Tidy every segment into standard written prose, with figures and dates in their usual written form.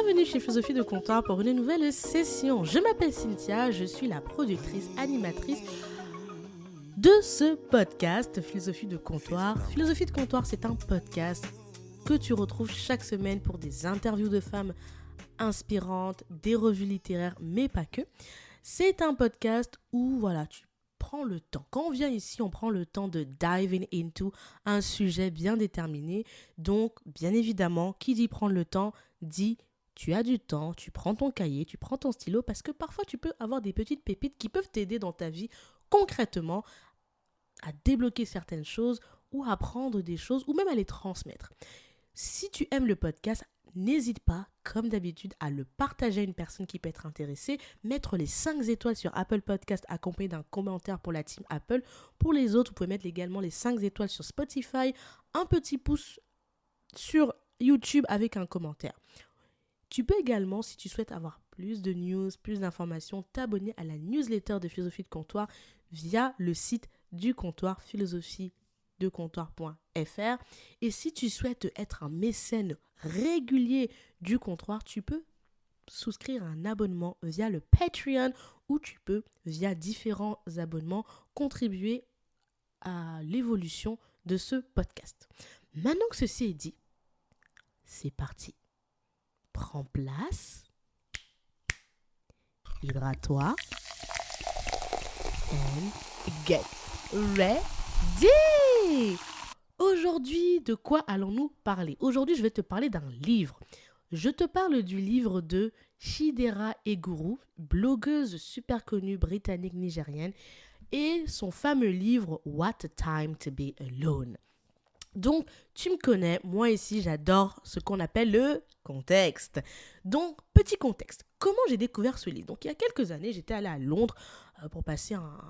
bienvenue chez Philosophie de Comptoir pour une nouvelle session. Je m'appelle Cynthia, je suis la productrice, animatrice de ce podcast Philosophie de Comptoir. Philosophie de Comptoir, c'est un podcast que tu retrouves chaque semaine pour des interviews de femmes inspirantes, des revues littéraires, mais pas que. C'est un podcast où tu prends le temps. Quand on vient ici, on prend le temps de diving into un sujet bien déterminé. Donc, bien évidemment, qui dit prendre le temps, dit tu as du temps, tu prends ton cahier, tu prends ton stylo, parce que parfois tu peux avoir des petites pépites qui peuvent t'aider dans ta vie concrètement à débloquer certaines choses ou à apprendre des choses ou même à les transmettre. Si tu aimes le podcast, n'hésite pas, comme d'habitude, à le partager à une personne qui peut être intéressée, mettre les 5 étoiles sur Apple Podcast accompagné d'un commentaire pour la team Apple. Pour les autres, vous pouvez mettre également les 5 étoiles sur Spotify, un petit pouce sur YouTube avec un commentaire. Tu peux également, si tu souhaites avoir plus de news, plus d'informations, t'abonner à la newsletter de Philosophie de Comptoir via le site du comptoir philosophiedecomptoir.fr. Et si tu souhaites être un mécène régulier du comptoir, tu peux souscrire un abonnement via le Patreon ou tu peux, via différents abonnements, contribuer à l'évolution de ce podcast. Maintenant que ceci est dit, c'est parti. Prends place, hydrate-toi, and get ready! Aujourd'hui, de quoi allons-nous parler? Aujourd'hui, je vais te parler d'un livre. Je te parle du livre de Chidera Eguru, blogueuse super connue britannique-nigérienne, et son fameux livre « What a Time to be Alone ». Donc, tu me connais, moi ici, j'adore ce qu'on appelle le contexte. Donc, petit contexte. Comment j'ai découvert ce livre? Donc, il y a quelques années, j'étais allée à Londres pour passer un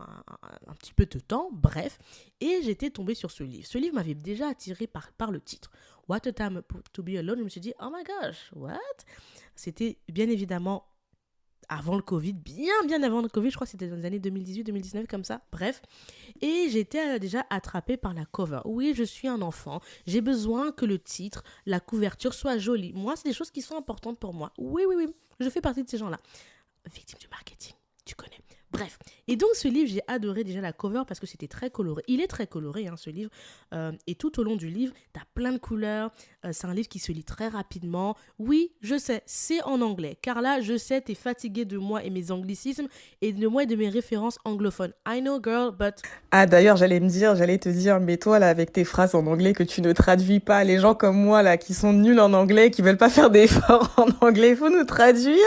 petit peu de temps, bref, et j'étais tombée sur ce livre. Ce livre m'avait déjà attirée par le titre. What a Time to be Alone. Je me suis dit, oh my gosh, what? C'était bien évidemment avant le Covid, bien avant le Covid, je crois que c'était dans les années 2018-2019 comme ça, bref. Et j'étais déjà attrapée par la cover. Oui, je suis un enfant, j'ai besoin que le titre, la couverture soit jolie. Moi, c'est des choses qui sont importantes pour moi. Oui, je fais partie de ces gens-là. Victime du marketing, tu connais. Bref, et donc ce livre, j'ai adoré déjà la cover parce que c'était très coloré. Il est très coloré, ce livre. Et tout au long du livre, tu as plein de couleurs. C'est un livre qui se lit très rapidement. Oui, je sais, c'est en anglais. Car là, je sais, tu es fatigué de moi et mes anglicismes et de moi et de mes références anglophones. I know, girl, but... Ah, d'ailleurs, j'allais te dire, mais toi, là, avec tes phrases en anglais que tu ne traduis pas, les gens comme moi, là, qui sont nuls en anglais, qui veulent pas faire d'efforts en anglais, il faut nous traduire.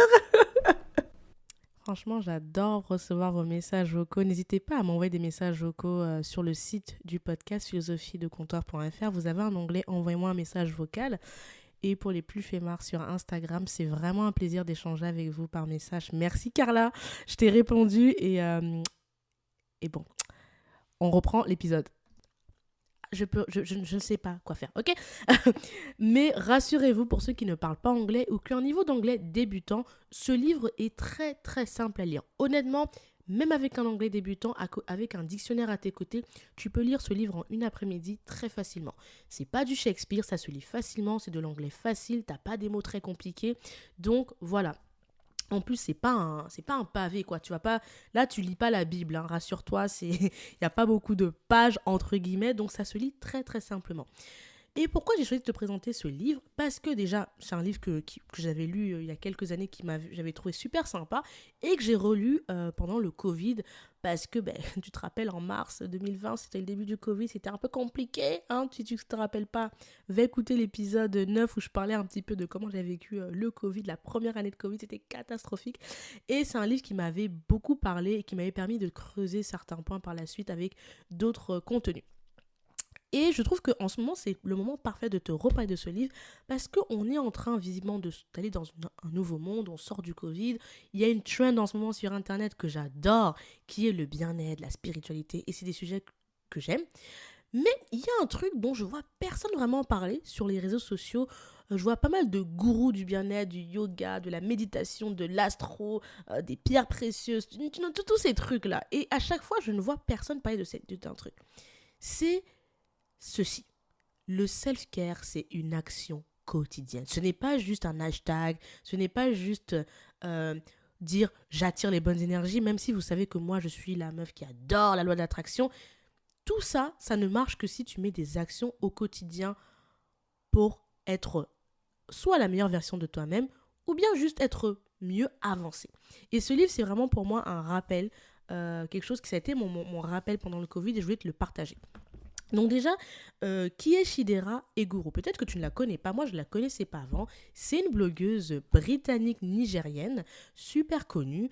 Franchement, j'adore recevoir vos messages vocaux. N'hésitez pas à m'envoyer des messages vocaux sur le site du podcast philosophiedecomptoir.fr. Vous avez un onglet « Envoyez-moi un message vocal ». Et pour les plus fêmards sur Instagram, c'est vraiment un plaisir d'échanger avec vous par message. Merci Carla, je t'ai répondu et bon, on reprend l'épisode. Je ne sais pas quoi faire, ok? Mais rassurez-vous, pour ceux qui ne parlent pas anglais ou qui ont un niveau d'anglais débutant, ce livre est très très simple à lire. Honnêtement, même avec un anglais débutant, avec un dictionnaire à tes côtés, tu peux lire ce livre en une après-midi très facilement. C'est pas du Shakespeare, ça se lit facilement, c'est de l'anglais facile, t'as pas des mots très compliqués. Donc voilà. En plus, c'est pas un pavé, quoi. Tu vas pas, là, tu lis pas la Bible, rassure-toi, il y a pas beaucoup de pages, entre guillemets, donc ça se lit très, très simplement. Et pourquoi j'ai choisi de te présenter ce livre? Parce que déjà, c'est un livre que j'avais lu il y a quelques années, j'avais trouvé super sympa, et que j'ai relu pendant le Covid, parce que, tu te rappelles, en mars 2020, c'était le début du Covid, c'était un peu compliqué, si tu ne te rappelles pas, va écouter l'épisode 9 où je parlais un petit peu de comment j'ai vécu le Covid, la première année de Covid, c'était catastrophique, et c'est un livre qui m'avait beaucoup parlé, et qui m'avait permis de creuser certains points par la suite avec d'autres contenus. Et je trouve qu'en ce moment, c'est le moment parfait de te reparler de ce livre parce qu'on est en train visiblement d'aller dans un nouveau monde, on sort du Covid. Il y a une trend en ce moment sur Internet que j'adore, qui est le bien-être, la spiritualité, et c'est des sujets que j'aime. Mais il y a un truc dont je vois personne vraiment parler sur les réseaux sociaux. Je vois pas mal de gourous du bien-être, du yoga, de la méditation, de l'astro, des pierres précieuses, tous ces trucs-là. Et à chaque fois, je ne vois personne parler d'un truc. C'est ceci. Le self-care, c'est une action quotidienne. Ce n'est pas juste un hashtag, ce n'est pas juste dire j'attire les bonnes énergies, même si vous savez que moi je suis la meuf qui adore la loi de l'attraction. Tout ça, ça ne marche que si tu mets des actions au quotidien pour être soit la meilleure version de toi-même ou bien juste être mieux avancé. Et ce livre, c'est vraiment pour moi un rappel, quelque chose qui ça a été mon rappel pendant le Covid et je voulais te le partager. Donc déjà, qui est Chidera Eguru? Peut-être que tu ne la connais pas, moi je ne la connaissais pas avant. C'est une blogueuse britannique-nigérienne, super connue,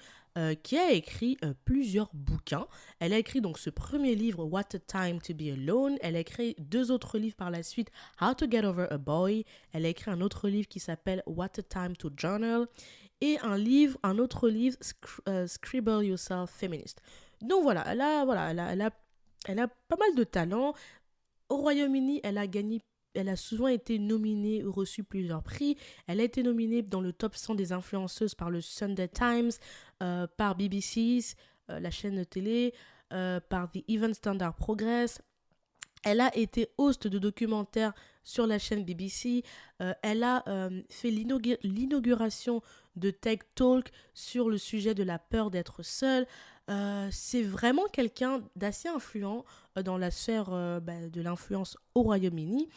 qui a écrit plusieurs bouquins. Elle a écrit donc ce premier livre, What a Time to Be Alone. Elle a écrit 2 autres livres par la suite, How to Get Over a Boy. Elle a écrit un autre livre qui s'appelle What a Time to Journal. Et un autre livre, Scribble Yourself Feminist. Donc voilà, elle a pas mal de talent. Au Royaume-Uni, elle a souvent été nominée ou reçu plusieurs prix. Elle a été nominée dans le top 100 des influenceuses par le Sunday Times, par BBC, la chaîne de télé, par The Even Standard Progress. Elle a été host de documentaires sur la chaîne BBC. Elle a fait l'inauguration de Tech Talk sur le sujet de la peur d'être seule. C'est vraiment quelqu'un d'assez influent dans la sphère de l'influence au Royaume-Uni.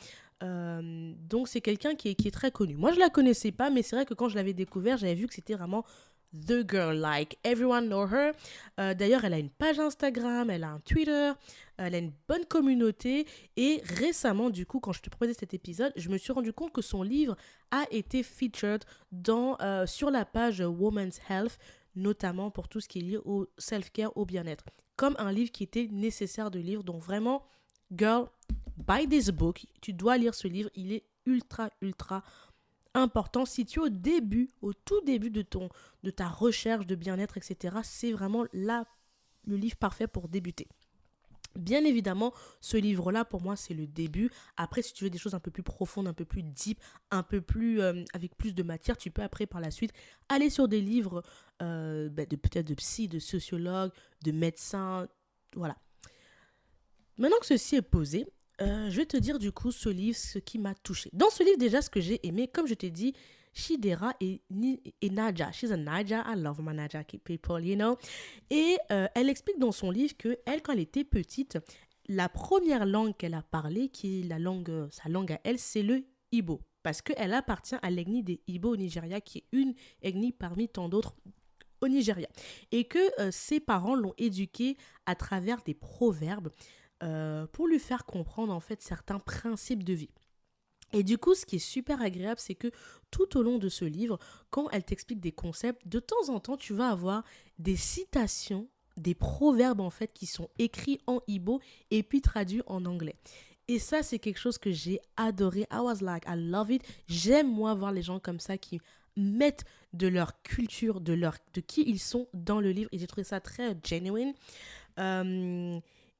Donc c'est quelqu'un qui est très connu. Moi je la connaissais pas, mais c'est vrai que quand je l'avais découvert, j'avais vu que c'était vraiment the girl, like everyone know her. D'ailleurs, elle a une page Instagram, elle a un Twitter, elle a une bonne communauté. Et récemment, du coup, quand je te proposais cet épisode, je me suis rendu compte que son livre a été featured sur la page Women's Health, notamment pour tout ce qui est lié au self-care, au bien-être, comme un livre qui était nécessaire de lire. Donc vraiment, girl, buy this book. Tu dois lire ce livre. Il est ultra, ultra important. Si tu es au tout début de ta recherche de bien-être, etc., c'est vraiment le livre parfait pour débuter. Bien évidemment, ce livre-là, pour moi, c'est le début. Après, si tu veux des choses un peu plus profondes, un peu plus deep, un peu plus avec plus de matière, tu peux après, par la suite, aller sur des livres peut-être de psy, de sociologue, de médecin, voilà. Maintenant que ceci est posé, je vais te dire du coup ce livre, ce qui m'a touchée. Dans ce livre, déjà, ce que j'ai aimé, comme je t'ai dit, Chidera et Naija. She's a Naija. I love my Naija people, you know. Et elle explique dans son livre que elle, quand elle était petite, la première langue qu'elle a parlée, qui est sa langue à elle, c'est le Igbo. Parce qu'elle appartient à l'ethnie des Igbo au Nigeria, qui est une ethnie parmi tant d'autres au Nigeria. Et que ses parents l'ont éduquée à travers des proverbes pour lui faire comprendre en fait certains principes de vie. Et du coup, ce qui est super agréable, c'est que tout au long de ce livre, quand elle t'explique des concepts, de temps en temps, tu vas avoir des citations, des proverbes en fait qui sont écrits en Igbo et puis traduits en anglais. Et ça, c'est quelque chose que j'ai adoré. I was like, I love it. J'aime moi voir les gens comme ça qui mettent de leur culture, de qui ils sont dans le livre. Et j'ai trouvé ça très genuine.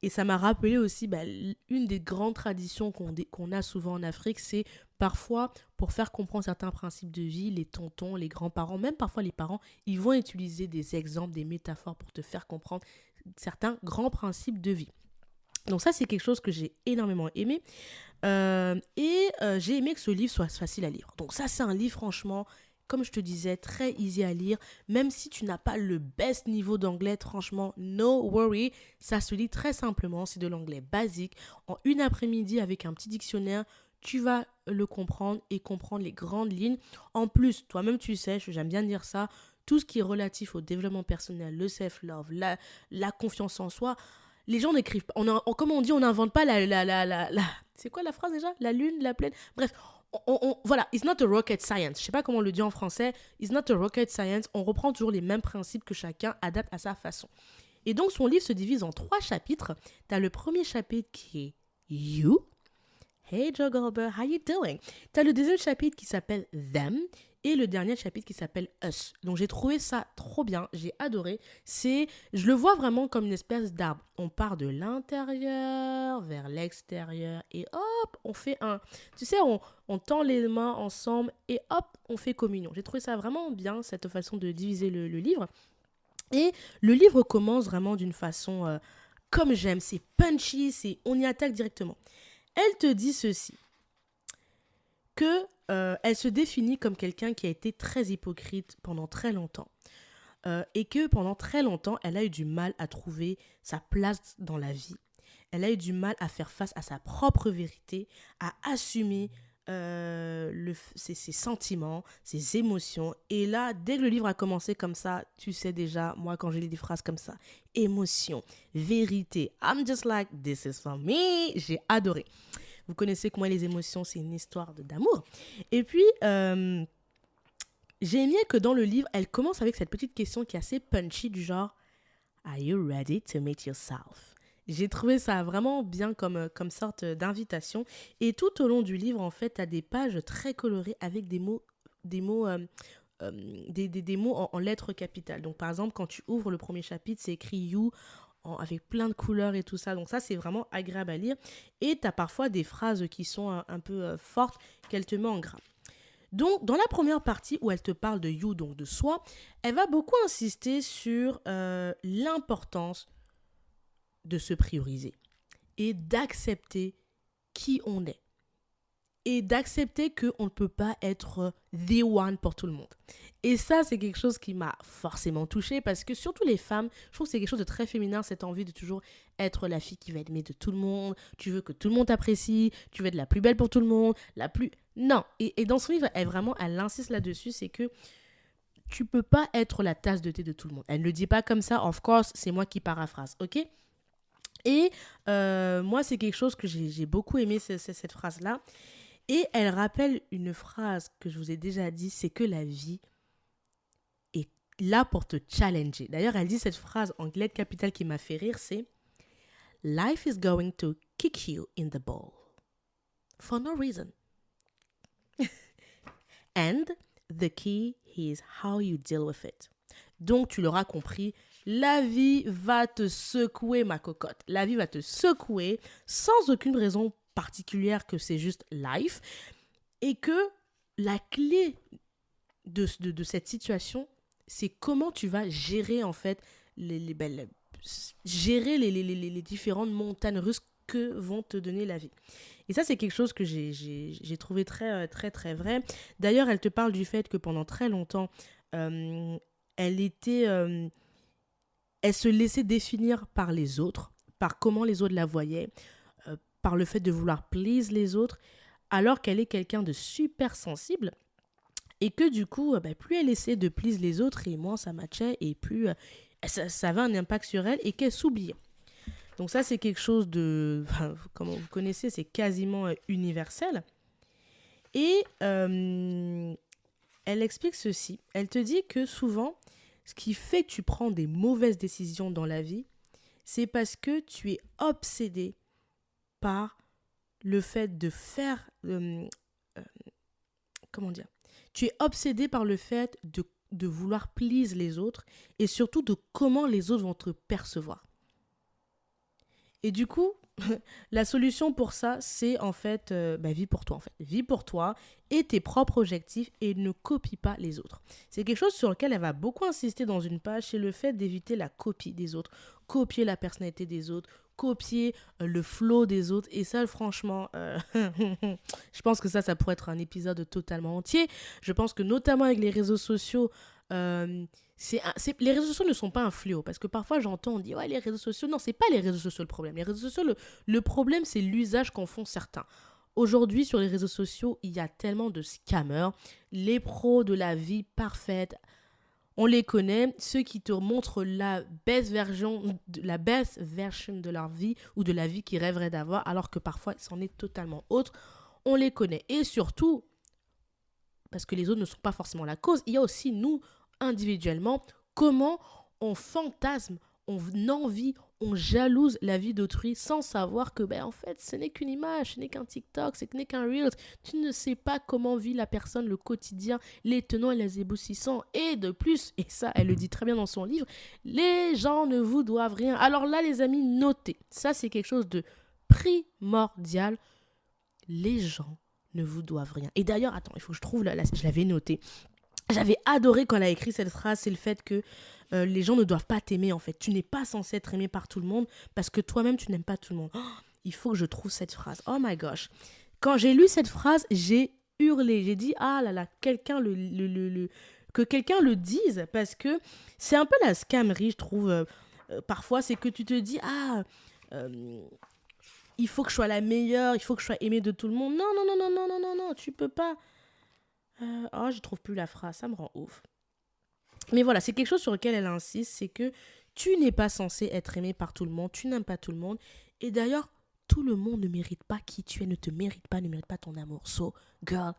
Et ça m'a rappelé aussi une des grandes traditions qu'on a souvent en Afrique, c'est parfois pour faire comprendre certains principes de vie, les tontons, les grands-parents, même parfois les parents, ils vont utiliser des exemples, des métaphores pour te faire comprendre certains grands principes de vie. Donc ça, c'est quelque chose que j'ai énormément aimé. J'ai aimé que ce livre soit facile à lire. Donc ça, c'est un livre, franchement, comme je te disais, très easy à lire. Même si tu n'as pas le best niveau d'anglais, franchement, no worry. Ça se lit très simplement. C'est de l'anglais basique. En une après-midi, avec un petit dictionnaire, tu vas le comprendre et comprendre les grandes lignes. En plus, toi-même, tu sais, j'aime bien dire ça, tout ce qui est relatif au développement personnel, le self-love, la confiance en soi, les gens n'écrivent pas. Comme on dit, on n'invente pas c'est quoi la phrase déjà? La lune, la plaine. Bref, voilà, it's not a rocket science. Je sais pas comment on le dit en français. It's not a rocket science. On reprend toujours les mêmes principes que chacun adapte à sa façon. Et donc, son livre se divise en 3 chapitres. Tu as le premier chapitre qui est You. Hey Joe Goldberg, how you doing? Tu as le deuxième chapitre qui s'appelle Them. Et le dernier chapitre qui s'appelle Us. Donc j'ai trouvé ça trop bien, j'ai adoré. Je le vois vraiment comme une espèce d'arbre. On part de l'intérieur vers l'extérieur et hop, on fait tu sais, on tend les mains ensemble et hop, on fait communion. J'ai trouvé ça vraiment bien, cette façon de diviser le livre. Et le livre commence vraiment d'une façon comme j'aime, c'est punchy, on y attaque directement. Elle te dit ceci. que elle se définit comme quelqu'un qui a été très hypocrite pendant très longtemps. Et que pendant très longtemps, elle a eu du mal à trouver sa place dans la vie. Elle a eu du mal à faire face à sa propre vérité, à assumer ses sentiments, ses émotions. Et là, dès que le livre a commencé comme ça, tu sais déjà, moi quand j'ai lu des phrases comme ça, émotion, vérité, I'm just like, this is for me, j'ai adoré. Vous connaissez que moi les émotions, c'est une histoire d'amour. Et puis, j'ai aimé que dans le livre, elle commence avec cette petite question qui est assez punchy du genre « Are you ready to meet yourself ?» J'ai trouvé ça vraiment bien comme sorte d'invitation. Et tout au long du livre, en fait, tu as des pages très colorées avec des mots en lettres capitales. Donc, par exemple, quand tu ouvres le premier chapitre, c'est écrit « You » avec plein de couleurs et tout ça. Donc ça, c'est vraiment agréable à lire. Et tu as parfois des phrases qui sont un peu fortes qu'elle te met en gras. Donc, dans la première partie où elle te parle de you, donc de soi, elle va beaucoup insister sur l'importance de se prioriser et d'accepter qui on est. Et d'accepter qu'on ne peut pas être the one pour tout le monde. Et ça, c'est quelque chose qui m'a forcément touchée parce que surtout les femmes, je trouve que c'est quelque chose de très féminin, cette envie de toujours être la fille qui va être aimée de tout le monde. Tu veux que tout le monde t'apprécie, tu veux être la plus belle pour tout le monde, la plus... Non. Et dans son livre, elle insiste là-dessus, c'est que tu peux pas être la tasse de thé de tout le monde. Elle ne le dit pas comme ça, of course, c'est moi qui paraphrase, ok ? Et moi, c'est quelque chose que j'ai beaucoup aimé, cette phrase-là. Et elle rappelle une phrase que je vous ai déjà dit, c'est que la vie est là pour te challenger. D'ailleurs, elle dit cette phrase en lettres capitales qui m'a fait rire, c'est « Life is going to kick you in the ball for no reason. And the key is how you deal with it. » Donc, tu l'auras compris, la vie va te secouer, ma cocotte. La vie va te secouer sans aucune raison particulière, que c'est juste life, et que la clé de cette situation, c'est comment tu vas gérer en fait gérer les différentes montagnes russes que vont te donner la vie. Et ça, c'est quelque chose que j'ai trouvé très, très, très vrai. D'ailleurs, elle te parle du fait que pendant très longtemps, elle se laissait définir par les autres, par comment les autres la voyaient, par le fait de vouloir please les autres, alors qu'elle est quelqu'un de super sensible et que du coup, plus elle essaie de please les autres et moins ça matchait et plus ça avait un impact sur elle et qu'elle s'oubliait. Donc ça, c'est quelque chose de, comme vous connaissez, c'est quasiment universel. Et elle explique ceci. Elle te dit que souvent, ce qui fait que tu prends des mauvaises décisions dans la vie, c'est parce que tu es obsédé par le fait de faire... Tu es obsédé par le fait de vouloir please les autres et surtout de comment les autres vont te percevoir. Et du coup, la solution pour ça, c'est en fait, vis pour toi en fait. Vis pour toi et tes propres objectifs et ne copie pas les autres. C'est quelque chose sur lequel elle va beaucoup insister dans une page, c'est le fait d'éviter la copie des autres, copier la personnalité des autres, copier le flow des autres. Et ça, franchement, je pense que ça pourrait être un épisode totalement entier. Je pense que notamment avec les réseaux sociaux, les réseaux sociaux ne sont pas un fléau parce que parfois j'entends, on dit ouais, les réseaux sociaux, non, c'est pas les réseaux sociaux le problème. Les réseaux sociaux, le problème, c'est l'usage qu'en font certains. Aujourd'hui, sur les réseaux sociaux, il y a tellement de scammers, les pros de la vie parfaite, on les connaît, ceux qui te montrent la best version de leur vie ou de la vie qu'ils rêveraient d'avoir, alors que parfois, c'en est totalement autre. On les connaît. Et surtout, parce que les autres ne sont pas forcément la cause, il y a aussi nous, individuellement, comment on fantasme, on envie, on jalouse la vie d'autrui sans savoir que, en fait, ce n'est qu'une image, ce n'est qu'un TikTok, ce n'est qu'un Reels. Tu ne sais pas comment vit la personne le quotidien, les tenants et les aboutissants. Et de plus, et ça, elle le dit très bien dans son livre, les gens ne vous doivent rien. Alors là, les amis, notez. Ça, c'est quelque chose de primordial. Les gens ne vous doivent rien. Et d'ailleurs, attends, il faut que je trouve, je l'avais noté. J'avais adoré quand elle a écrit cette phrase, c'est le fait que les gens ne doivent pas t'aimer en fait. Tu n'es pas censé être aimé par tout le monde parce que toi-même tu n'aimes pas tout le monde. Oh, il faut que je trouve cette phrase. Oh my gosh. Quand j'ai lu cette phrase, j'ai hurlé. J'ai dit, ah là là, que quelqu'un le dise, parce que c'est un peu la scammerie, je trouve. Parfois, c'est que tu te dis, il faut que je sois la meilleure, il faut que je sois aimée de tout le monde. Non, non, non, non, non, non, non, non, tu peux pas. Je trouve plus la phrase, ça me rend ouf. Mais voilà, c'est quelque chose sur lequel elle insiste, c'est que tu n'es pas censé être aimé par tout le monde, tu n'aimes pas tout le monde. Et d'ailleurs, tout le monde ne mérite pas qui tu es, ne te mérite pas, ne mérite pas ton amour. So, girl,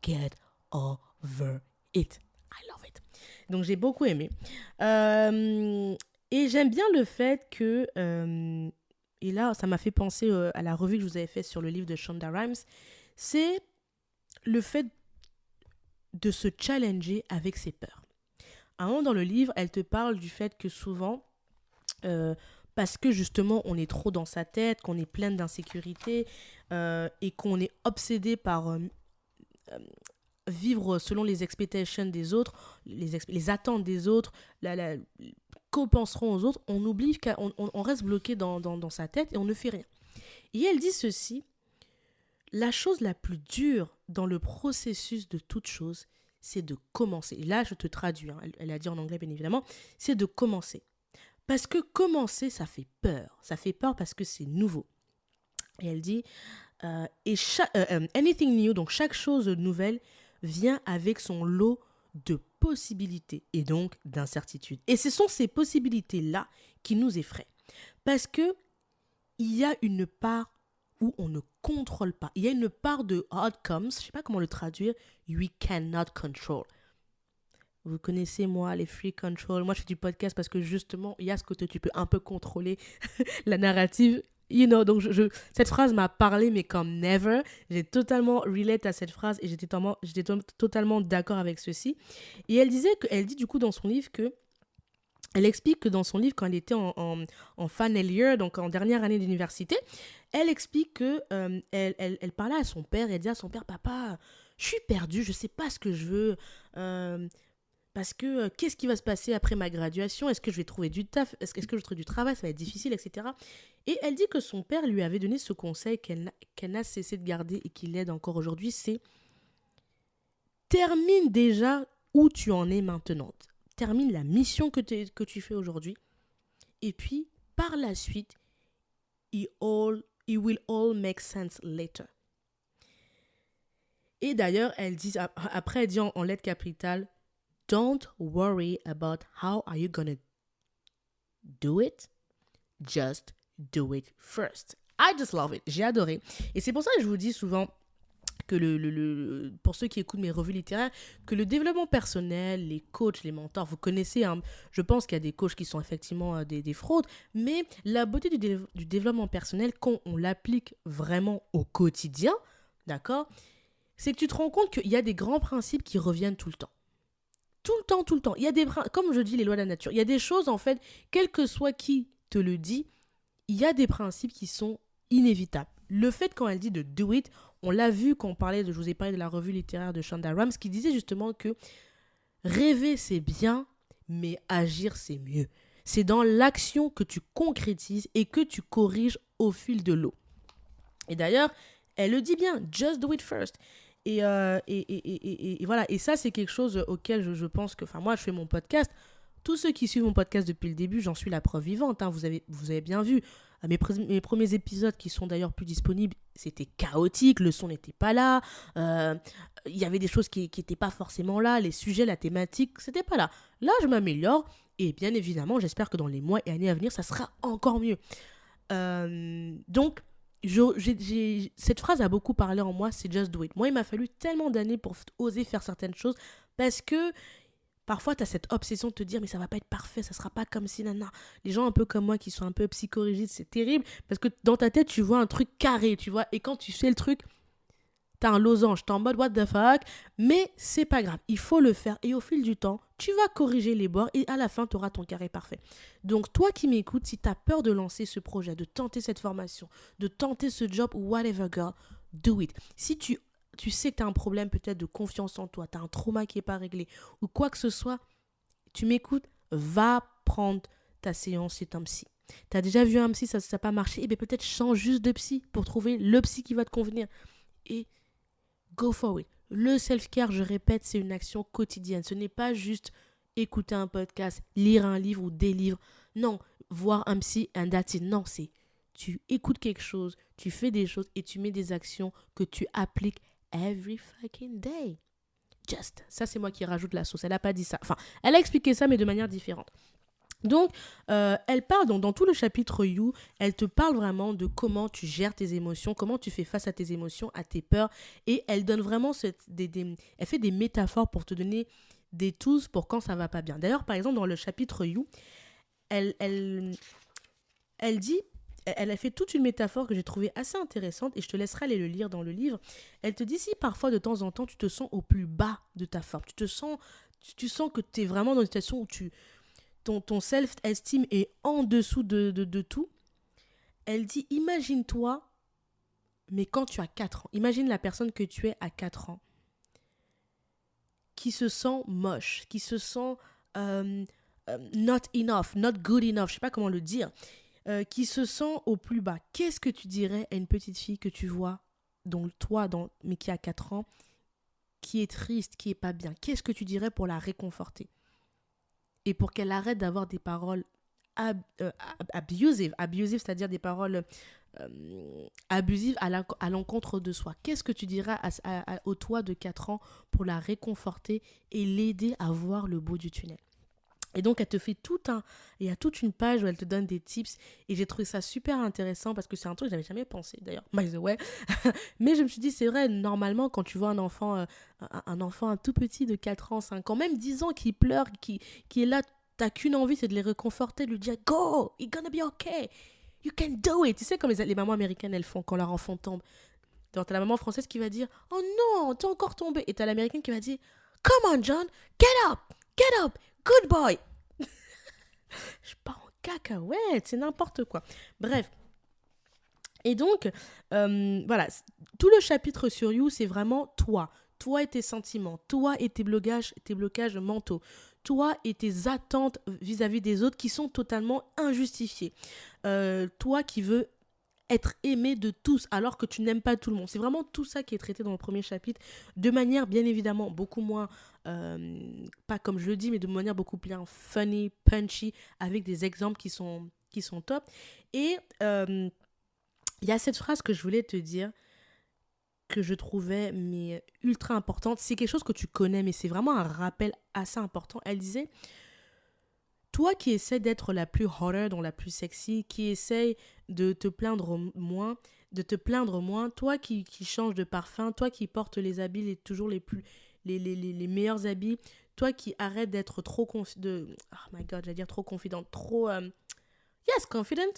get over it. I love it. Donc, j'ai beaucoup aimé. Et j'aime bien le fait que... et là, ça m'a fait penser à la revue que je vous avais faite sur le livre de Shonda Rhimes. C'est le fait de se challenger avec ses peurs. À un moment dans le livre, elle te parle du fait que souvent, parce que justement, on est trop dans sa tête, qu'on est pleine d'insécurité et qu'on est obsédé par vivre selon les expectations des autres, les attentes des autres, qu'en penseront aux autres, on oublie qu'on reste bloqué dans sa tête et on ne fait rien. Et elle dit ceci, la chose la plus dure dans le processus de toute chose, c'est de commencer. Et là, je te traduis, elle a dit en anglais bien évidemment, c'est de commencer. Parce que commencer, ça fait peur. Ça fait peur parce que c'est nouveau. Et elle dit, anything new, donc chaque chose nouvelle, vient avec son lot de possibilités et donc d'incertitudes. Et ce sont ces possibilités-là qui nous effraient. Parce que il y a une part où on ne contrôle pas. Il y a une part de outcomes, je ne sais pas comment le traduire, we cannot control. Vous connaissez moi, les free control. Moi, je fais du podcast parce que justement, il y a ce côté, tu peux un peu contrôler la narrative. Donc cette phrase m'a parlé, mais comme never. J'ai totalement relate à cette phrase et j'étais totalement d'accord avec ceci. Et elle dit du coup dans son livre que elle explique que dans son livre, quand elle était en final year, donc en dernière année d'université, elle explique que elle parlait à son père et elle disait à son père, papa, je suis perdue, je ne sais pas ce que je veux, parce que qu'est-ce qui va se passer après ma graduation? Est-ce que je vais trouver du taf? Est-ce que je vais trouver du travail? Ça va être difficile, etc. Et elle dit que son père lui avait donné ce conseil qu'elle n'a cessé de garder et qui l'aide encore aujourd'hui, c'est termine déjà où tu en es maintenant. Termine la mission que tu fais aujourd'hui. Et puis, par la suite, it will all make sense later. Et d'ailleurs, elle dit en lettres capitales, don't worry about how are you gonna do it, just do it first. I just love it. J'ai adoré. Et c'est pour ça que je vous dis souvent que pour ceux qui écoutent mes revues littéraires, que le développement personnel, les coachs, les mentors, vous connaissez, je pense qu'il y a des coachs qui sont effectivement des fraudes, mais la beauté du développement personnel, quand on l'applique vraiment au quotidien, d'accord, c'est que tu te rends compte qu'il y a des grands principes qui reviennent tout le temps. Tout le temps. Il y a comme je dis, les lois de la nature, il y a des choses, en fait, quel que soit qui te le dit, il y a des principes qui sont inévitables. Le fait, quand elle dit de do it, on l'a vu quand je vous ai parlé de la revue littéraire de Shonda Rhimes, qui disait justement que rêver, c'est bien, mais agir, c'est mieux. C'est dans l'action que tu concrétises et que tu corriges au fil de l'eau. Et d'ailleurs, elle le dit bien, just do it first. Et voilà, et ça, c'est quelque chose auquel je pense que, moi, je fais mon podcast. Tous ceux qui suivent mon podcast depuis le début, j'en suis la preuve vivante. Vous avez bien vu. Mes premiers épisodes, qui sont d'ailleurs plus disponibles, c'était chaotique, le son n'était pas là, il y avait des choses qui n'étaient pas forcément là, les sujets, la thématique, c'était pas là. Là, je m'améliore et bien évidemment, j'espère que dans les mois et années à venir, ça sera encore mieux. Donc, cette phrase a beaucoup parlé en moi, c'est just do it. Moi, il m'a fallu tellement d'années pour oser faire certaines choses parce que parfois, tu as cette obsession de te dire, mais ça va pas être parfait, ça sera pas comme si, nana. Les gens un peu comme moi qui sont un peu psychorigides, c'est terrible, parce que dans ta tête, tu vois un truc carré, tu vois, et quand tu fais le truc, t'as un losange, t'es en mode what the fuck, mais c'est pas grave, il faut le faire, et au fil du temps, tu vas corriger les bords, et à la fin, tu auras ton carré parfait. Donc, toi qui m'écoutes, si tu as peur de lancer ce projet, de tenter cette formation, de tenter ce job, whatever, girl, do it. Si tu sais que tu as un problème peut-être de confiance en toi, tu as un trauma qui n'est pas réglé ou quoi que ce soit, tu m'écoutes, va prendre ta séance chez un psy. Tu as déjà vu un psy, ça n'a pas marché, et bien peut-être change juste de psy pour trouver le psy qui va te convenir. Et go for it. Le self-care, je répète, c'est une action quotidienne. Ce n'est pas juste écouter un podcast, lire un livre ou des livres. Non, voir un psy and that's it. Non, c'est tu écoutes quelque chose, tu fais des choses et tu mets des actions que tu appliques every fucking day. Just. Ça, c'est moi qui rajoute la sauce. Elle n'a pas dit ça. Enfin, elle a expliqué ça, mais de manière différente. Donc, elle parle, dans tout le chapitre You, elle te parle vraiment de comment tu gères tes émotions, comment tu fais face à tes émotions, à tes peurs, et elle donne vraiment, elle fait des métaphores pour te donner des tools pour quand ça va pas bien. D'ailleurs, par exemple, dans le chapitre You, elle dit, elle a fait toute une métaphore que j'ai trouvée assez intéressante, et je te laisserai aller le lire dans le livre. Elle te dit, si parfois, de temps en temps, tu te sens au plus bas de ta forme, tu sens que tu es vraiment dans une situation où ton self-esteem est en dessous de tout. Elle dit, imagine-toi, mais quand tu as 4 ans, imagine la personne que tu es à 4 ans, qui se sent moche, qui se sent not enough, not good enough, je ne sais pas comment le dire, qui se sent au plus bas. Qu'est-ce que tu dirais à une petite fille que tu vois, mais qui a 4 ans, qui est triste, qui est pas bien? Qu'est-ce que tu dirais pour la réconforter? Et pour qu'elle arrête d'avoir des paroles abusive, c'est-à-dire des paroles abusives à l'encontre de soi. Qu'est-ce que tu diras au toi de 4 ans pour la réconforter et l'aider à voir le bout du tunnel? Et donc, elle te fait il y a toute une page où elle te donne des tips, et j'ai trouvé ça super intéressant parce que c'est un truc que je n'avais jamais pensé, d'ailleurs, by the way. Mais je me suis dit, c'est vrai, normalement, quand tu vois un enfant un tout petit de 4 ans, 5 ans, même 10 ans, qui pleure, qui est là, t'as qu'une envie, c'est de les réconforter, de lui dire, go, it's gonna be okay, you can do it. Tu sais, comme les mamans américaines, elles font quand leur enfant tombe. Donc, t'as la maman française qui va dire, oh non, t'es encore tombé. Et t'as l'américaine qui va dire, come on, John, get up, good boy. Je pars en cacahuète, c'est n'importe quoi. Bref. Et donc, voilà, tout le chapitre sur You, c'est vraiment toi et tes sentiments, toi et tes blocages mentaux, toi et tes attentes vis-à-vis des autres qui sont totalement injustifiées. Toi qui veux être aimé de tous alors que tu n'aimes pas tout le monde. C'est vraiment tout ça qui est traité dans le premier chapitre, de manière bien évidemment beaucoup moins, pas comme je le dis, mais de manière beaucoup plus funny, punchy, avec des exemples qui sont top. Et il y a cette phrase que je voulais te dire, que je trouvais ultra importante. C'est quelque chose que tu connais, mais c'est vraiment un rappel assez important. Elle disait, toi qui essaies d'être la plus hotter, donc la plus sexy, qui essaie de te plaindre moins, toi qui change de parfum, toi qui porte les habits toujours les meilleurs habits, toi qui arrête d'être trop oh my god, j'allais dire trop confidente, trop confident,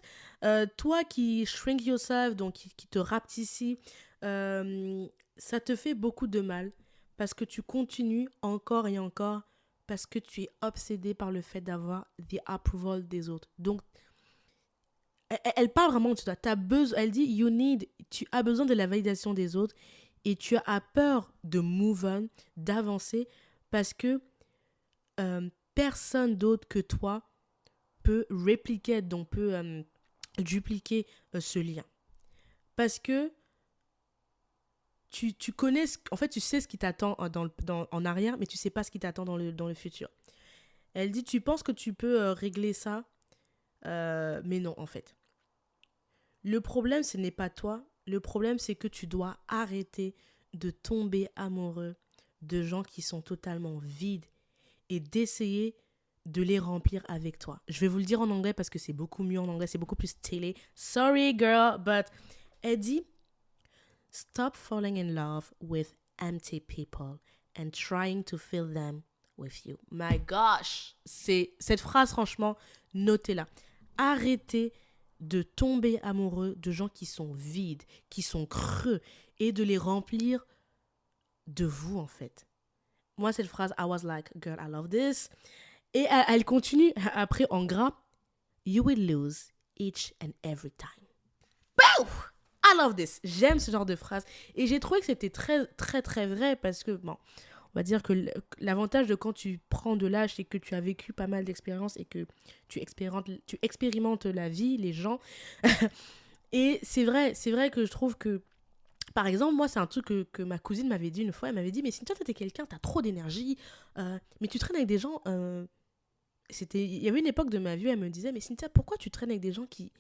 toi qui shrink yourself, donc qui te rapetissit, ça te fait beaucoup de mal parce que tu continues encore et encore, parce que tu es obsédé par le fait d'avoir the approval des autres. Donc, elle parle vraiment de ça. Elle dit, tu as besoin de la validation des autres et tu as peur de move on, d'avancer, parce que personne d'autre que toi peut répliquer, donc peut dupliquer ce lien. Parce que tu connais, en fait, tu sais ce qui t'attend en arrière, mais tu sais pas ce qui t'attend dans le futur. Elle dit, tu penses que tu peux régler ça, mais non, en fait. Le problème, ce n'est pas toi. Le problème, c'est que tu dois arrêter de tomber amoureux de gens qui sont totalement vides et d'essayer de les remplir avec toi. Je vais vous le dire en anglais parce que c'est beaucoup mieux en anglais, c'est beaucoup plus télé. Sorry, girl, but elle dit, stop falling in love with empty people and trying to fill them with you. My gosh, cette phrase, franchement, notez-la. Arrêtez de tomber amoureux de gens qui sont vides, qui sont creux, et de les remplir de vous, en fait. Moi, cette phrase, I was like, girl, I love this. Et elle continue après en gras, you will lose each and every time. Bow! I love this. J'aime ce genre de phrase. Et j'ai trouvé que c'était très, très, très vrai parce que, bon, on va dire que l'avantage de quand tu prends de l'âge, c'est que tu as vécu pas mal d'expériences et que tu expérimentes la vie, les gens. Et c'est vrai que je trouve que Par exemple, moi, c'est un truc que ma cousine m'avait dit une fois. Elle m'avait dit, mais Cynthia, toi, t'es quelqu'un, t'as trop d'énergie, mais tu traînes avec des gens... il y avait une époque de ma vie où elle me disait, mais Cynthia, pourquoi tu traînes avec des gens qui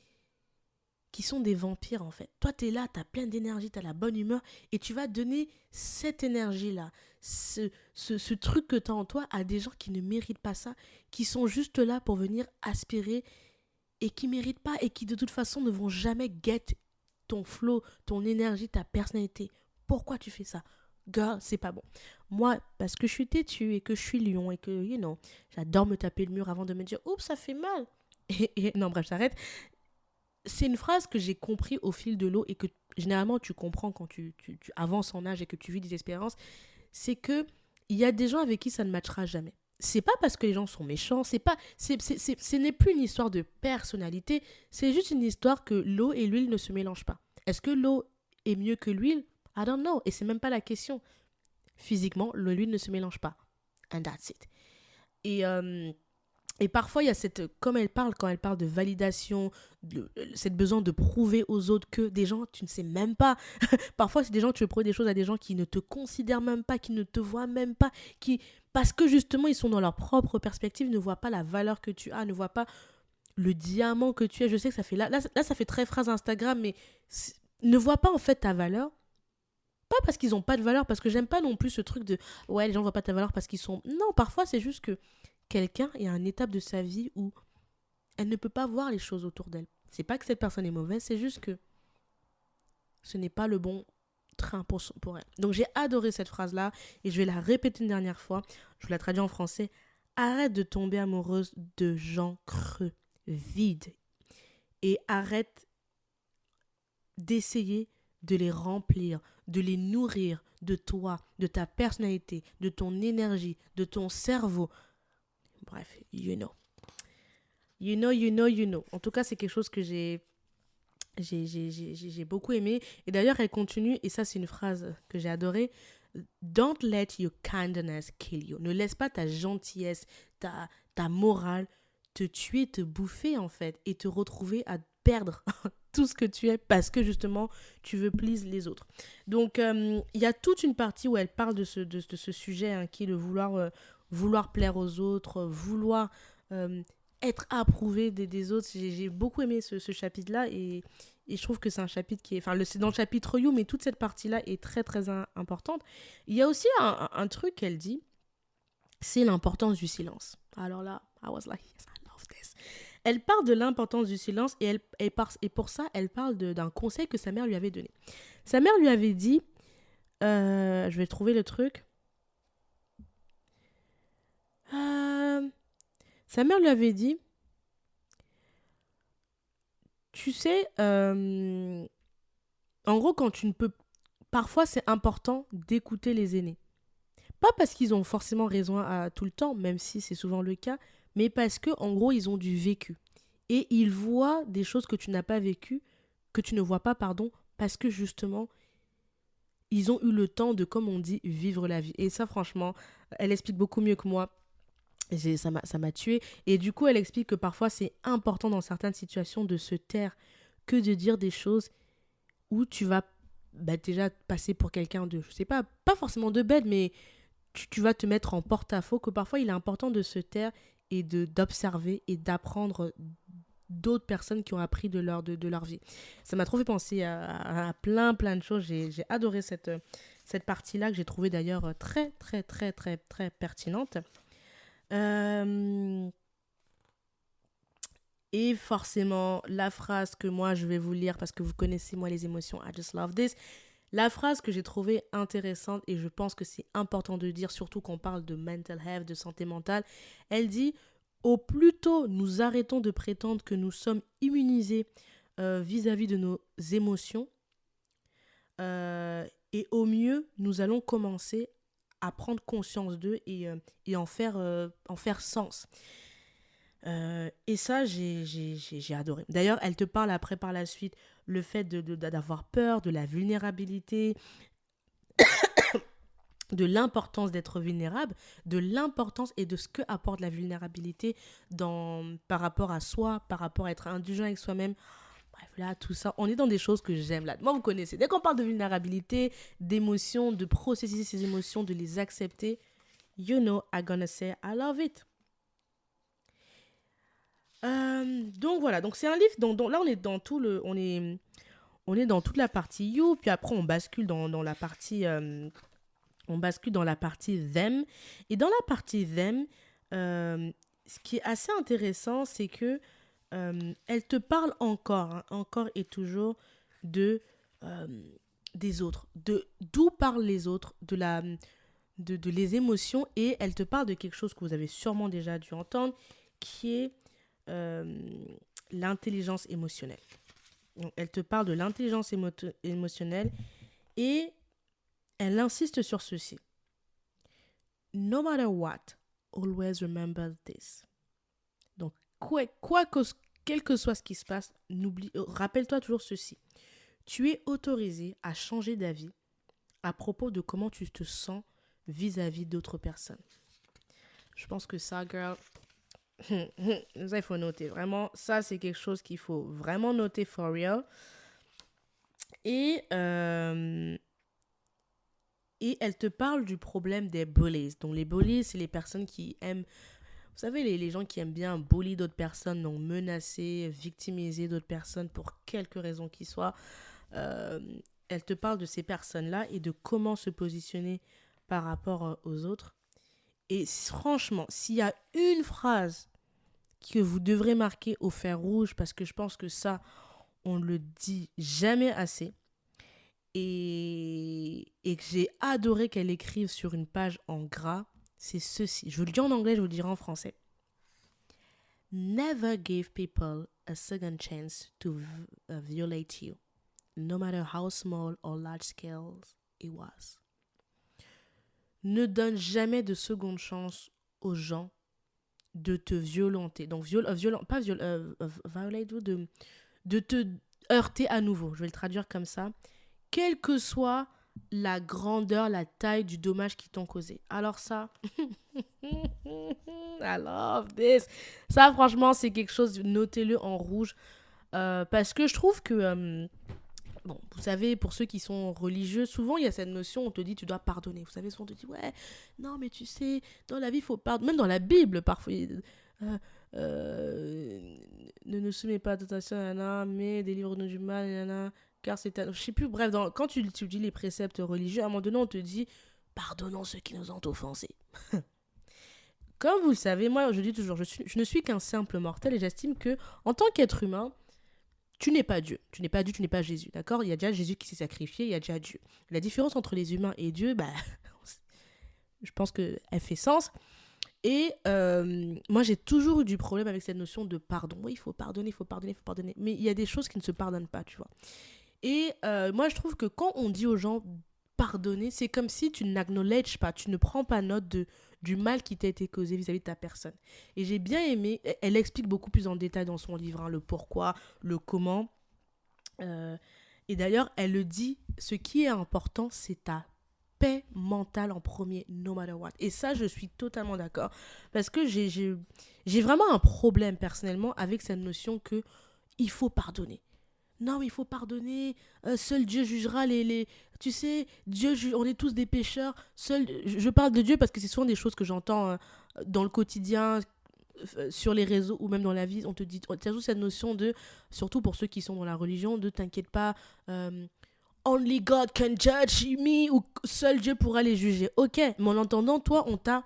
sont des vampires, en fait? Toi, t'es là, t'as plein d'énergie, t'as la bonne humeur, et tu vas donner cette énergie-là, ce truc que t'as en toi à des gens qui ne méritent pas ça, qui sont juste là pour venir aspirer et qui méritent pas et qui de toute façon ne vont jamais get ton flow, ton énergie, ta personnalité. Pourquoi tu fais ça? Girl, c'est pas bon. Moi, parce que je suis têtue et que je suis lion et que, j'adore me taper le mur avant de me dire, oups, ça fait mal. Non, bref, j'arrête. C'est une phrase que j'ai compris au fil de l'eau et que généralement tu comprends quand tu avances en âge et que tu vis des expériences. C'est que il y a des gens avec qui ça ne matchera jamais. C'est pas parce que les gens sont méchants, ce n'est plus une histoire de personnalité, c'est juste une histoire que l'eau et l'huile ne se mélangent pas. Est-ce que l'eau est mieux que l'huile? I don't know. Et c'est même pas la question. Physiquement, l'eau et l'huile ne se mélangent pas. And that's it. Et parfois, il y a quand elle parle de validation, cette besoin de prouver aux autres que des gens, tu ne sais même pas. Parfois, c'est des gens, tu veux prouver des choses à des gens qui ne te considèrent même pas, qui ne te voient même pas, parce que justement, ils sont dans leur propre perspective, ne voient pas la valeur que tu as, ne voient pas le diamant que tu es. Je sais que ça fait là ça fait très phrase Instagram, mais ne voient pas en fait ta valeur. Pas parce qu'ils n'ont pas de valeur, parce que j'aime pas non plus ce truc de ouais, les gens ne voient pas ta valeur parce qu'ils sont... Non, parfois, c'est juste que quelqu'un est à une étape de sa vie où elle ne peut pas voir les choses autour d'elle. C'est pas que cette personne est mauvaise, c'est juste que ce n'est pas le bon train pour elle. Donc j'ai adoré cette phrase-là et je vais la répéter une dernière fois. Je vous la traduis en français. Arrête de tomber amoureuse de gens creux, vides. Et arrête d'essayer de les remplir, de les nourrir de toi, de ta personnalité, de ton énergie, de ton cerveau. Bref, you know. You know. En tout cas, c'est quelque chose que j'ai beaucoup aimé. Et d'ailleurs, elle continue, et ça, c'est une phrase que j'ai adorée. Don't let your kindness kill you. Ne laisse pas ta gentillesse, ta morale te tuer, te bouffer, en fait, et te retrouver à perdre tout ce que tu es parce que, justement, tu veux please les autres. Donc, il y a toute une partie où elle parle de ce sujet, hein, qui est le vouloir plaire aux autres, vouloir être approuvé des autres. J'ai beaucoup aimé ce chapitre-là et je trouve que c'est un chapitre qui est... Enfin, c'est dans le chapitre You, mais toute cette partie-là est très, très importante. Il y a aussi un truc qu'elle dit, c'est l'importance du silence. Alors là, I was like, yes, I love this. Elle parle de l'importance du silence et pour ça, elle parle d'un conseil que sa mère lui avait donné. Sa mère lui avait dit, je vais trouver le truc... Sa mère lui avait dit, tu sais, en gros, quand tu ne peux... Parfois, c'est important d'écouter les aînés. Pas parce qu'ils ont forcément raison à tout le temps, même si c'est souvent le cas, mais parce que, en gros, ils ont du vécu. Et ils voient des choses que tu n'as pas vécues, que tu ne vois pas, pardon, parce que justement, ils ont eu le temps de, comme on dit, vivre la vie. Et ça, franchement, elle explique beaucoup mieux que moi. Ça m'a tuée. Et du coup, elle explique que parfois, c'est important dans certaines situations de se taire que de dire des choses où tu vas déjà passer pour quelqu'un de, je sais pas forcément de bête, mais tu vas te mettre en porte-à-faux, que parfois, il est important de se taire et d'observer et d'apprendre d'autres personnes qui ont appris de leur vie. Ça m'a trop fait penser à plein de choses. J'ai adoré cette partie-là que j'ai trouvée d'ailleurs très, très, très, très, très pertinente. Et forcément, la phrase que moi je vais vous lire parce que vous connaissez moi les émotions, I just love this. La phrase que j'ai trouvée intéressante et je pense que c'est important de dire, surtout quand on parle de mental health, de santé mentale, elle dit « Au plus tôt nous arrêtons de prétendre que nous sommes immunisés vis-à-vis de nos émotions, et au mieux nous allons commencer à prendre conscience d'eux et en faire sens. » Et ça, j'ai adoré. D'ailleurs, elle te parle après, par la suite, le fait d'avoir peur, de la vulnérabilité, de l'importance d'être vulnérable, de l'importance et de ce que apporte la vulnérabilité par rapport à soi, par rapport à être indulgent avec soi-même. Bref, là, tout ça, on est dans des choses que j'aime là. Moi, vous connaissez, dès qu'on parle de vulnérabilité, d'émotions, de processer ces émotions, de les accepter, you know I'm gonna say I love it. Donc voilà, donc c'est un livre dont là on est dans tout le, on est dans toute la partie you, puis après on bascule dans la partie, on bascule dans la partie them. Et dans la partie them, ce qui est assez intéressant, c'est que elle te parle encore, hein, encore et toujours de des autres, de d'où parlent les autres, de les émotions, et elle te parle de quelque chose que vous avez sûrement déjà dû entendre, qui est l'intelligence émotionnelle. Donc, elle te parle de l'intelligence émotionnelle et elle insiste sur ceci. No matter what, always remember this. Donc, quel que soit ce qui se passe, rappelle-toi toujours ceci. Tu es autorisé à changer d'avis à propos de comment tu te sens vis-à-vis d'autres personnes. Je pense que ça, girl, ça, il faut noter. Vraiment, ça, c'est quelque chose qu'il faut vraiment noter for real. Et elle te parle du problème des bullies. Donc, les bullies, c'est les personnes qui aiment... Vous savez, les gens qui aiment bien bully d'autres personnes, donc menacer, victimiser d'autres personnes pour quelque raison qu'ils soient. Elle te parle de ces personnes-là et de comment se positionner par rapport aux autres. Et franchement, s'il y a une phrase que vous devrez marquer au fer rouge, parce que je pense que ça, on ne le dit jamais assez, et que j'ai adoré qu'elle écrive sur une page en gras, c'est ceci. Je vous le dis en anglais, je vous le dirai en français. Never give people a second chance to violate you, no matter how small or large scale it was. Ne donne jamais de seconde chance aux gens de te violenter. Donc, de te heurter à nouveau. Je vais le traduire comme ça. Quelle que soit la grandeur, la taille du dommage qu'ils t'ont causé. Alors ça, I love this. Ça, franchement, c'est quelque chose, notez-le en rouge. Parce que je trouve que... bon, vous savez, pour ceux qui sont religieux, souvent il y a cette notion, on te dit tu dois pardonner. Vous savez, souvent on te dit ouais, non mais tu sais, dans la vie il faut pardonner. Même dans la Bible parfois, ne nous soumets pas à la tentation, mais délivre-nous du mal, car c'est je sais plus, bref, quand tu dis les préceptes religieux, à un moment donné on te dit pardonnons ceux qui nous ont offensés. Comme vous le savez, moi je dis toujours, je ne suis qu'un simple mortel et j'estime que en tant qu'être humain, tu n'es pas Dieu. Tu n'es pas Dieu, tu n'es pas Jésus. D'accord ? Il y a déjà Jésus qui s'est sacrifié, il y a déjà Dieu. La différence entre les humains et Dieu, je pense qu'elle fait sens. Et moi, j'ai toujours eu du problème avec cette notion de pardon. Oui, il faut pardonner, il faut pardonner, il faut pardonner. Mais il y a des choses qui ne se pardonnent pas, tu vois. Et moi, je trouve que quand on dit aux gens pardonner, c'est comme si tu n'acknowledges pas, tu ne prends pas note du mal qui t'a été causé vis-à-vis de ta personne. Et j'ai bien aimé, elle explique beaucoup plus en détail dans son livre, hein, le pourquoi, le comment. Et d'ailleurs, elle le dit, ce qui est important, c'est ta paix mentale en premier, no matter what. Et ça, je suis totalement d'accord. Parce que j'ai vraiment un problème personnellement avec cette notion que il faut pardonner. Non, mais il faut pardonner. Seul Dieu jugera les... Tu sais, Dieu on est tous des pécheurs. Je parle de Dieu parce que c'est souvent des choses que j'entends dans le quotidien, sur les réseaux ou même dans la vie. On te dit, tu as toujours cette notion de, surtout pour ceux qui sont dans la religion, de t'inquiète pas, only God can judge me, ou seul Dieu pourra les juger. Ok, mais en entendant, toi, on t'a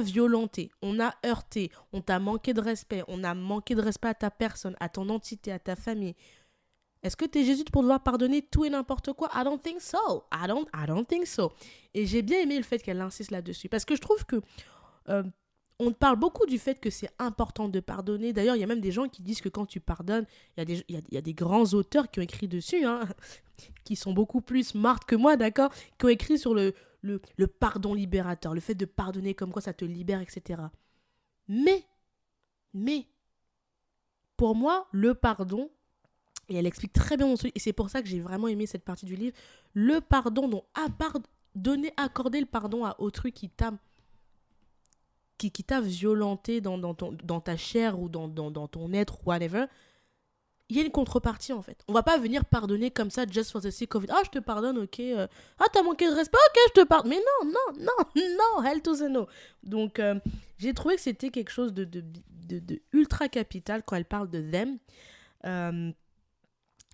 violenté, on a heurté, on t'a manqué de respect, on a manqué de respect à ta personne, à ton entité, à ta famille. Est-ce que t'es Jésus pour devoir pardonner tout et n'importe quoi? I don't think so. I don't think so. Et j'ai bien aimé le fait qu'elle insiste là-dessus. Parce que je trouve que on parle beaucoup du fait que c'est important de pardonner. D'ailleurs, il y a même des gens qui disent que quand tu pardonnes, il y a des grands auteurs qui ont écrit dessus, hein, qui sont beaucoup plus smart que moi, d'accord, qui ont écrit sur le pardon libérateur, le fait de pardonner comme quoi ça te libère, etc. Mais, pour moi, le pardon, et elle explique très bien mon truc, et c'est pour ça que j'ai vraiment aimé cette partie du livre, le pardon, donc accorder le pardon à autrui qui t'a violenté dans ta chair ou dans ton être, whatever, il y a une contrepartie en fait. On va pas venir pardonner comme ça, just for the sake of it. Ah, je te pardonne, ok. Ah, t'as manqué de respect, ok, je te pardonne. Mais non, hell to the no. Donc, j'ai trouvé que c'était quelque chose de ultra capital quand elle parle de them.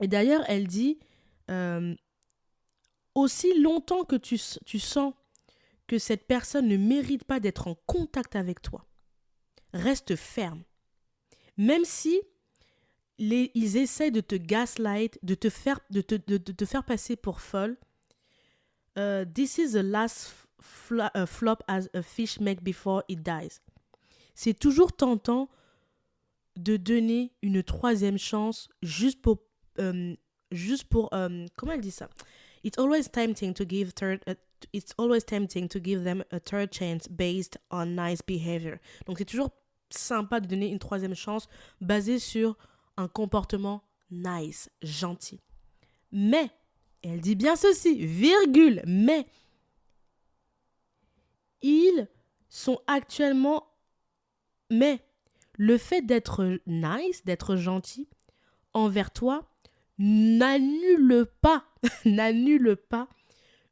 Et d'ailleurs, elle dit, aussi longtemps que tu sens que cette personne ne mérite pas d'être en contact avec toi, reste ferme. Même si ils essaient de te gaslight, de te faire passer pour folle. This is the last flop as a fish make before it dies. C'est toujours tentant de donner une troisième chance juste pour comment elle dit ça? It's always tempting to give them a third chance based on nice behavior. Donc c'est toujours sympa de donner une troisième chance basée sur un comportement nice, gentil. Mais, elle dit bien ceci, virgule, mais, ils sont actuellement... Mais, le fait d'être nice, d'être gentil envers toi, n'annule pas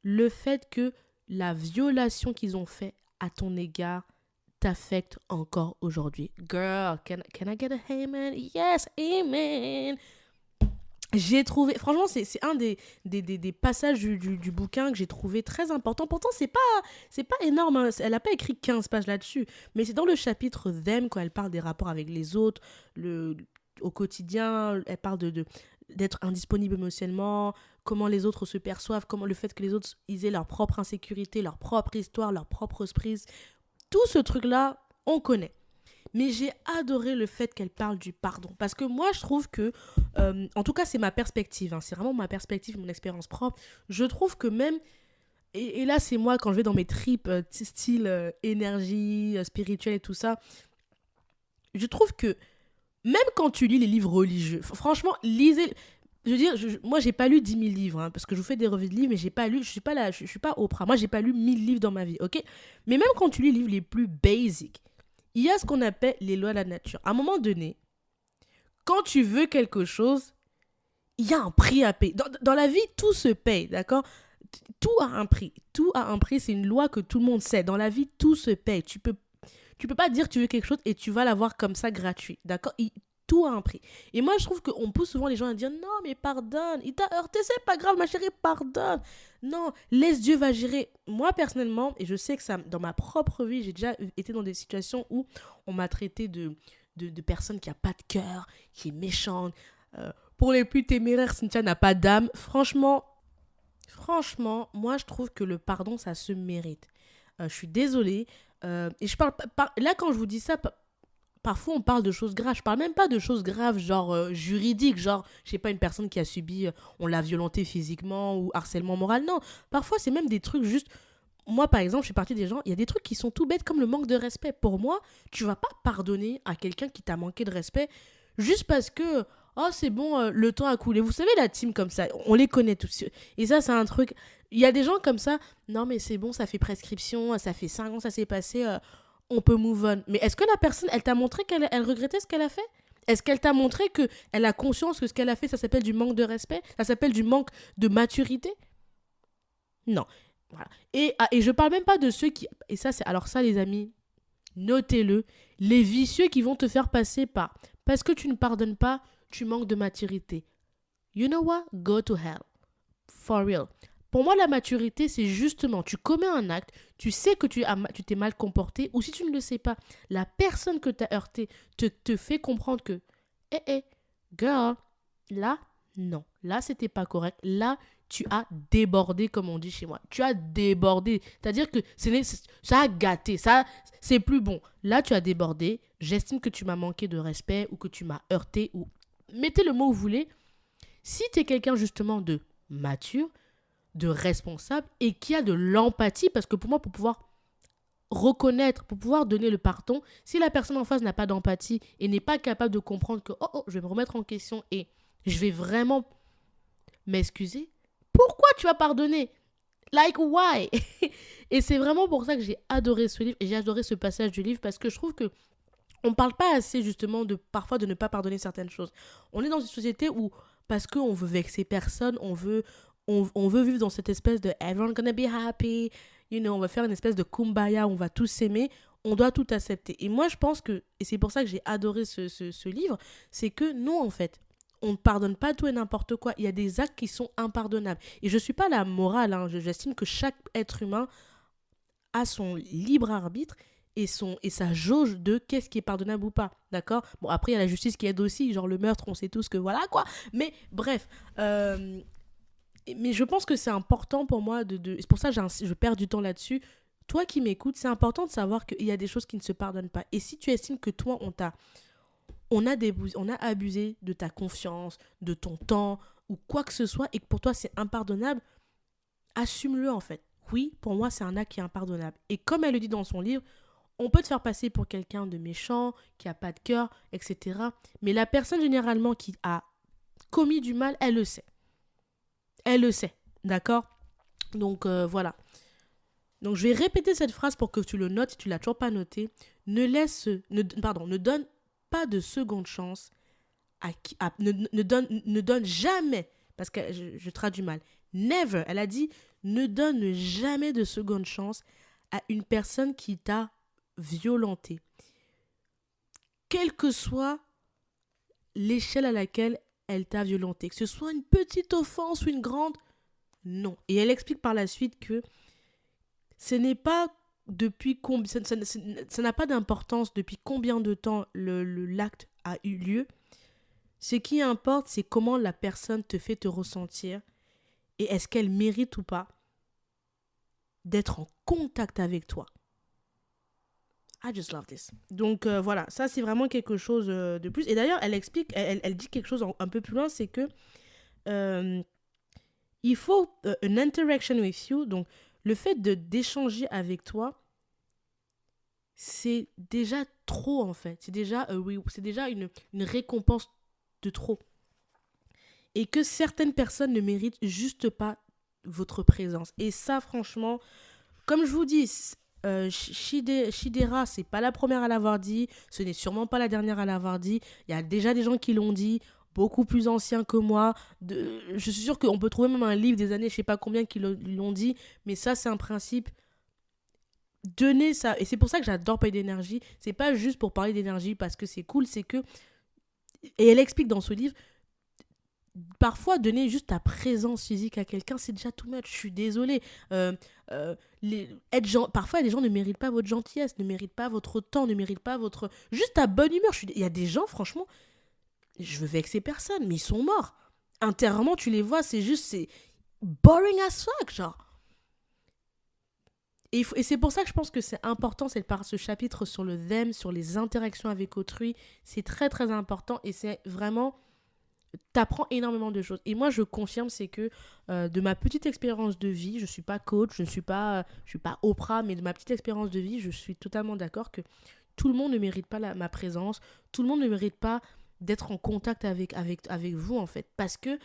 le fait que la violation qu'ils ont fait à ton égard t'affecte encore aujourd'hui. Girl, can I get a amen? Yes, amen. J'ai trouvé, franchement, c'est un des passages du bouquin que j'ai trouvé très important. Pourtant, c'est pas énorme, hein. Elle n'a pas écrit 15 pages là-dessus. Mais c'est dans le chapitre Them, quand elle parle des rapports avec les autres, au quotidien, elle parle d'être indisponible émotionnellement, comment les autres se perçoivent, comment le fait que les autres ils aient leur propre insécurité, leur propre histoire, leur propre prise. Tout ce truc-là, on connaît. Mais j'ai adoré le fait qu'elle parle du pardon. Parce que moi, je trouve que, en tout cas, c'est ma perspective. Hein, c'est vraiment ma perspective, mon expérience propre. Je trouve que même, et là, c'est moi, quand je vais dans mes tripes, style énergie, spirituelle et tout ça, je trouve que, même quand tu lis les livres religieux, franchement, lisez... Je veux dire, moi, j'ai pas lu 10 000 livres, hein, parce que je vous fais des revues de livres, mais j'ai pas lu, je suis pas Oprah. Moi, j'ai pas lu 1000 livres dans ma vie, ok? Mais même quand tu lis les livres les plus basiques, il y a ce qu'on appelle les lois de la nature. À un moment donné, quand tu veux quelque chose, il y a un prix à payer. Dans la vie, tout se paye, d'accord? Tout a un prix. Tout a un prix, c'est une loi que tout le monde sait. Dans la vie, tout se paye. Tu peux pas dire que tu veux quelque chose et tu vas l'avoir comme ça gratuit, d'accord? Tout a un prix. Et moi, je trouve qu'on pousse souvent les gens à dire « Non, mais pardonne, il t'a heurté, c'est pas grave, ma chérie, pardonne. » Non, laisse Dieu va gérer. Moi, personnellement, et je sais que ça, dans ma propre vie, j'ai déjà été dans des situations où on m'a traité de personne qui a pas de cœur, qui est méchante. Pour les plus téméraires, Cynthia n'a pas d'âme. Franchement, moi, je trouve que le pardon, ça se mérite. Je suis désolée. Et je parle là, quand je vous dis ça... Parfois, on parle de choses graves. Je parle même pas de choses graves, genre juridiques, genre, je sais pas, une personne qui a subi, on l'a violenté physiquement ou harcèlement moral. Non, parfois, c'est même des trucs juste... Moi, par exemple, je suis partie des gens, il y a des trucs qui sont tout bêtes comme le manque de respect. Pour moi, tu vas pas pardonner à quelqu'un qui t'a manqué de respect juste parce que, oh, c'est bon, le temps a coulé. Vous savez, la team comme ça, on les connaît tous. Et ça, c'est un truc... Il y a des gens comme ça, non, mais c'est bon, ça fait prescription, ça fait 5 ans, ça s'est passé... on peut move on. Mais est-ce que la personne, elle t'a montré qu'elle regrettait ce qu'elle a fait? Est-ce qu'elle t'a montré qu'elle a conscience que ce qu'elle a fait, ça s'appelle du manque de respect? Ça s'appelle du manque de maturité? Non. Voilà. Et je parle même pas de ceux qui... Et ça, alors ça, les amis, notez-le. Les vicieux qui vont te faire passer par... Parce que tu ne pardonnes pas, tu manques de maturité. You know what? Go to hell. For real. Pour moi, la maturité, c'est justement, tu commets un acte, tu sais que tu t'es mal comporté, ou si tu ne le sais pas, la personne que tu as heurté te fait comprendre que, girl, là, non, là, c'était pas correct, là, tu as débordé, comme on dit chez moi, tu as débordé, c'est-à-dire que ça a gâté, ça, c'est plus bon. Là, tu as débordé, j'estime que tu m'as manqué de respect, ou que tu m'as heurté, ou mettez le mot où vous voulez. Si tu es quelqu'un, justement, de mature, de responsable et qui a de l'empathie, parce que pour moi, pour pouvoir reconnaître, pour pouvoir donner le pardon, si la personne en face n'a pas d'empathie et n'est pas capable de comprendre que je vais me remettre en question et je vais vraiment m'excuser, pourquoi tu vas pardonner? Like, why? Et c'est vraiment pour ça que j'ai adoré ce livre et j'ai adoré ce passage du livre, parce que je trouve que On ne parle pas assez justement parfois de ne pas pardonner certaines choses. On est dans une société où, parce qu'on veut vexer personne, on veut vivre dans cette espèce de everyone gonna be happy, on va faire une espèce de kumbaya, on va tous s'aimer, on doit tout accepter. Et moi je pense que, et c'est pour ça que j'ai adoré ce livre, c'est que non en fait, on ne pardonne pas tout et n'importe quoi. Il y a des actes qui sont impardonnables. Et je ne suis pas la morale, hein. J'estime que chaque être humain a son libre arbitre et sa jauge de qu'est-ce qui est pardonnable ou pas, d'accord? Bon, après, il y a la justice qui aide aussi, genre le meurtre, on sait tous que voilà, quoi. Mais bref, mais je pense que c'est important pour moi c'est pour ça que je perds du temps là-dessus. Toi qui m'écoutes, c'est important de savoir qu'il y a des choses qui ne se pardonnent pas. Et si tu estimes que toi, on a abusé de ta confiance, de ton temps, ou quoi que ce soit, et que pour toi, c'est impardonnable, assume-le en fait. Oui, pour moi, c'est un acte qui est impardonnable. Et comme elle le dit dans son livre, on peut te faire passer pour quelqu'un de méchant, qui a pas de cœur, etc. Mais la personne généralement qui a commis du mal, elle le sait. Elle le sait, d'accord? Donc voilà. Donc je vais répéter cette phrase pour que tu le notes si tu l'as toujours pas noté. Ne donne pas de seconde chance ne donne jamais, parce que je traduis mal. Never, elle a dit, ne donne jamais de seconde chance à une personne qui t'a violenté. Quelle que soit l'échelle à laquelle elle t'a violenté, que ce soit une petite offense ou une grande, non. Et elle explique par la suite que ce n'est pas depuis combien, ça n'a pas d'importance depuis combien de temps l'acte a eu lieu. Ce qui importe, c'est comment la personne te fait te ressentir et est-ce qu'elle mérite ou pas d'être en contact avec toi. I just love this. Donc voilà, ça c'est vraiment quelque chose de plus. Et d'ailleurs, elle explique, elle dit quelque chose un peu plus loin, c'est que il faut an interaction with you. Donc le fait d'échanger avec toi, c'est déjà trop en fait. C'est déjà une récompense de trop. Et que certaines personnes ne méritent juste pas votre présence. Et ça, franchement, comme je vous dis, Shidera, c'est pas la première à l'avoir dit, ce n'est sûrement pas la dernière à l'avoir dit. Il y a déjà des gens qui l'ont dit, beaucoup plus anciens que moi. Je suis sûre qu'on peut trouver même un livre des années, je sais pas combien, qui l'ont dit, mais ça, c'est un principe. Donnez ça, et c'est pour ça que j'adore parler d'énergie. C'est pas juste pour parler d'énergie parce que c'est cool, c'est que, et elle explique dans ce livre, parfois donner juste ta présence physique à quelqu'un, c'est déjà too much. Je suis désolée. Parfois les gens ne méritent pas votre gentillesse, ne méritent pas votre temps, ne méritent pas votre juste ta bonne humeur. Il y a des gens, franchement, je veux vexer personne, mais ils sont morts. Intérieurement, tu les vois, c'est boring as fuck, genre. Et c'est pour ça que je pense que c'est important, ce chapitre sur le them, sur les interactions avec autrui. C'est très très important et c'est vraiment, t'apprends énormément de choses. Et moi, je confirme, c'est que de ma petite expérience de vie, je suis pas coach, je suis pas Oprah, mais de ma petite expérience de vie, je suis totalement d'accord que tout le monde ne mérite pas ma présence, tout le monde ne mérite pas d'être en contact avec vous, en fait. Parce que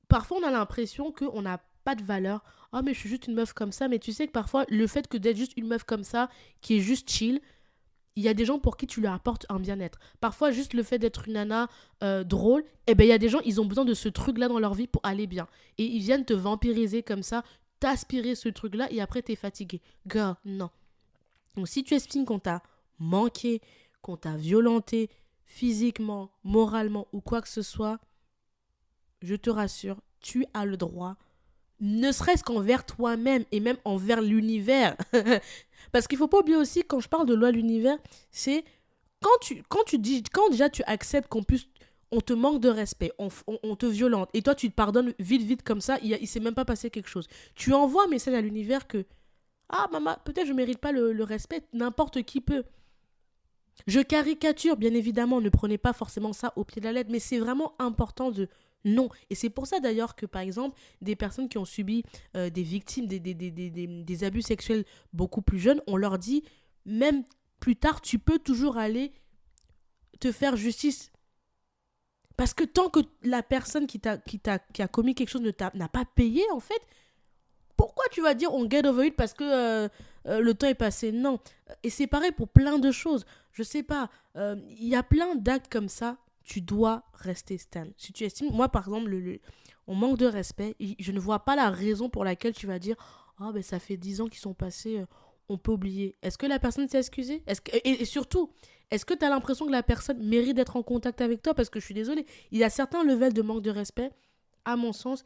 parfois, on a l'impression qu'on n'a pas de valeur. Oh, mais je suis juste une meuf comme ça. Mais tu sais que parfois, le fait que d'être juste une meuf comme ça, qui est juste chill, il y a des gens pour qui tu leur apportes un bien-être. Parfois, juste le fait d'être une nana drôle, eh ben, il y a des gens, ils ont besoin de ce truc-là dans leur vie pour aller bien. Et ils viennent te vampiriser comme ça, t'aspirer ce truc-là, et après, t'es fatigué. Girl, non. Donc, si tu estimes qu'on t'a manqué, qu'on t'a violenté physiquement, moralement ou quoi que ce soit, je te rassure, tu as le droit, ne serait-ce qu'envers toi-même et même envers l'univers. Parce qu'il ne faut pas oublier aussi, quand je parle de loi de l'univers, c'est quand déjà tu acceptes on te manque de respect, on te violente, et toi tu te pardonnes vite comme ça, il ne s'est même pas passé quelque chose. Tu envoies un message à l'univers que, ah maman, peut-être je ne mérite pas le respect, n'importe qui peut. Je caricature, bien évidemment, ne prenez pas forcément ça au pied de la lettre, mais c'est vraiment important de non. Et c'est pour ça d'ailleurs que, par exemple, des personnes qui ont subi des victimes, des abus sexuels beaucoup plus jeunes, on leur dit, même plus tard, tu peux toujours aller te faire justice. Parce que tant que la personne qui a commis quelque chose n'a pas payé, en fait, pourquoi tu vas dire on get over it parce que le temps est passé? Non. Et c'est pareil pour plein de choses. Je sais pas, il y a plein d'actes comme ça, tu dois rester stand. Si tu estimes, moi par exemple, on manque de respect, je ne vois pas la raison pour laquelle tu vas dire oh, ben ça fait 10 ans qu'ils sont passés, on peut oublier. Est-ce que la personne s'est excusée? Et surtout, est-ce que tu as l'impression que la personne mérite d'être en contact avec toi? Parce que je suis désolée, il y a certains levels de manque de respect, à mon sens,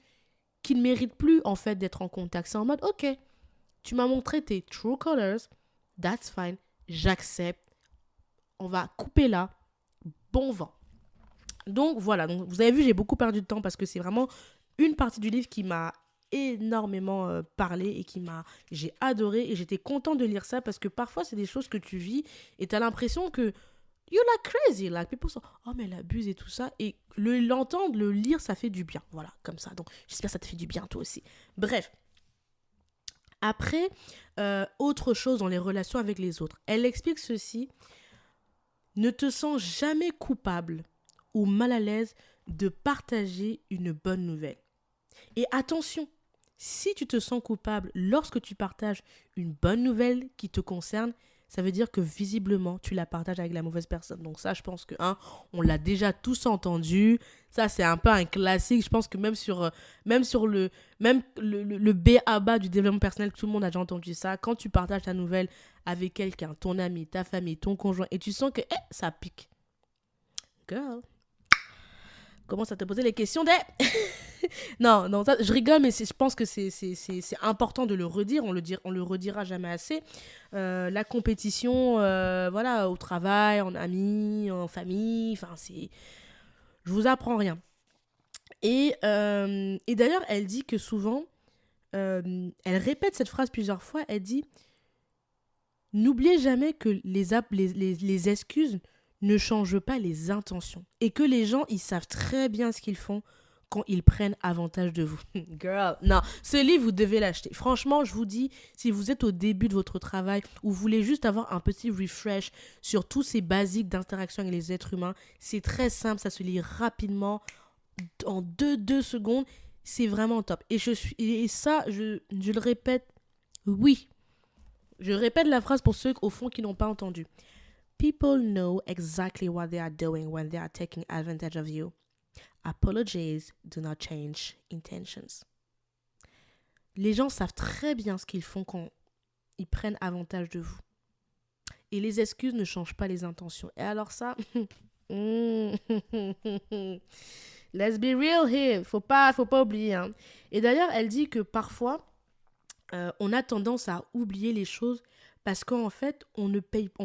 qui ne méritent plus en fait d'être en contact. C'est en mode, ok, tu m'as montré tes true colors, that's fine, j'accepte, on va couper là, bon vent. Donc voilà, donc, vous avez vu, j'ai beaucoup perdu de temps parce que c'est vraiment une partie du livre qui m'a énormément parlé et j'ai adoré et j'étais contente de lire ça parce que parfois c'est des choses que tu vis et tu as l'impression que you're like crazy, like people sont oh mais elle abuse et tout ça et l'entendre, le lire ça fait du bien, voilà, comme ça. Donc j'espère que ça te fait du bien toi aussi. Bref, après autre chose dans les relations avec les autres, elle explique ceci: ne te sens jamais coupable ou mal à l'aise de partager une bonne nouvelle. Et attention, si tu te sens coupable lorsque tu partages une bonne nouvelle qui te concerne, ça veut dire que visiblement, tu la partages avec la mauvaise personne. Donc ça, je pense que, on l'a déjà tous entendu. Ça, c'est un peu un classique. Je pense que même le B.A.B.A. du développement personnel, tout le monde a déjà entendu ça. Quand tu partages ta nouvelle avec quelqu'un, ton ami, ta famille, ton conjoint, et tu sens que ça pique. Girl, commence à te poser les questions des... non, ça, je rigole, mais je pense que c'est important de le redire. On le redira jamais assez. La compétition, voilà, au travail, en amis, en famille, enfin, je vous apprends rien. Et d'ailleurs, elle dit que souvent, elle répète cette phrase plusieurs fois. Elle dit, n'oubliez jamais que les excuses ne changent pas les intentions et que les gens, ils savent très bien ce qu'ils font quand ils prennent avantage de vous. Girl, non, ce livre, vous devez l'acheter. Franchement, je vous dis, si vous êtes au début de votre travail ou vous voulez juste avoir un petit refresh sur tous ces basiques d'interaction avec les êtres humains, c'est très simple, ça se lit rapidement, en deux secondes, c'est vraiment top. Et ça, je le répète, oui. Je répète la phrase pour ceux au fond qui n'ont pas entendu. People know exactly what they are doing when they are taking advantage of you. Apologies do not change intentions. Les gens savent très bien ce qu'ils font quand ils prennent avantage de vous. Et les excuses ne changent pas les intentions. Et alors ça, let's be real here. Faut pas oublier. Hein. Et d'ailleurs, elle dit que parfois, on a tendance à oublier les choses parce qu'en fait, on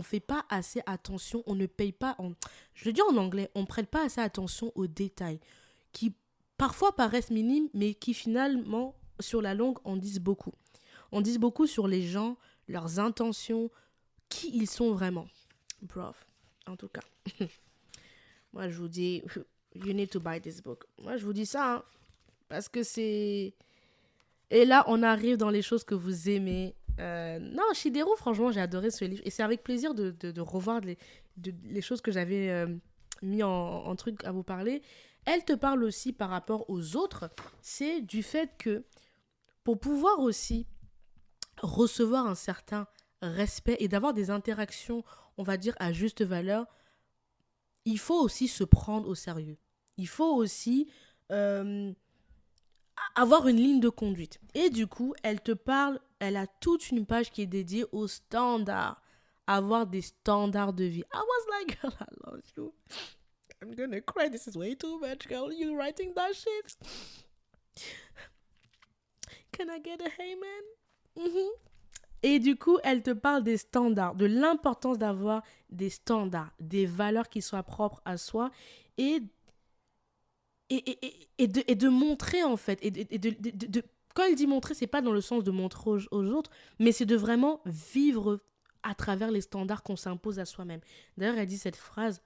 fait pas assez attention, on ne paye pas, je le dis en anglais, on prête pas assez attention aux détails qui parfois paraissent minimes, mais qui finalement, sur la longue, en disent beaucoup. On dit beaucoup sur les gens, leurs intentions, qui ils sont vraiment. Prof, en tout cas. Moi, je vous dis, you need to buy this book. Moi, je vous dis ça, hein, parce que c'est... Et là, on arrive dans les choses que vous aimez. Non, Shideru, franchement, j'ai adoré ce livre. Et c'est avec plaisir de revoir les choses que j'avais mis en truc à vous parler. Elle te parle aussi par rapport aux autres. C'est du fait que pour pouvoir aussi recevoir un certain respect et d'avoir des interactions, on va dire, à juste valeur, il faut aussi se prendre au sérieux. Il faut aussi... avoir une ligne de conduite. Et du coup, elle te parle, elle a toute une page qui est dédiée aux standards. Avoir des standards de vie. I was like, girl, I love you. I'm gonna cry. This is way too much, girl. You writing that shit. Can I get a hey, man? Mm-hmm. Et du coup, elle te parle des standards, de l'importance d'avoir des standards, des valeurs qui soient propres à soi et de montrer en fait quand elle dit montrer, c'est pas dans le sens de montrer aux autres, mais c'est de vraiment vivre à travers les standards qu'on s'impose à soi-même. D'ailleurs, elle dit cette phrase: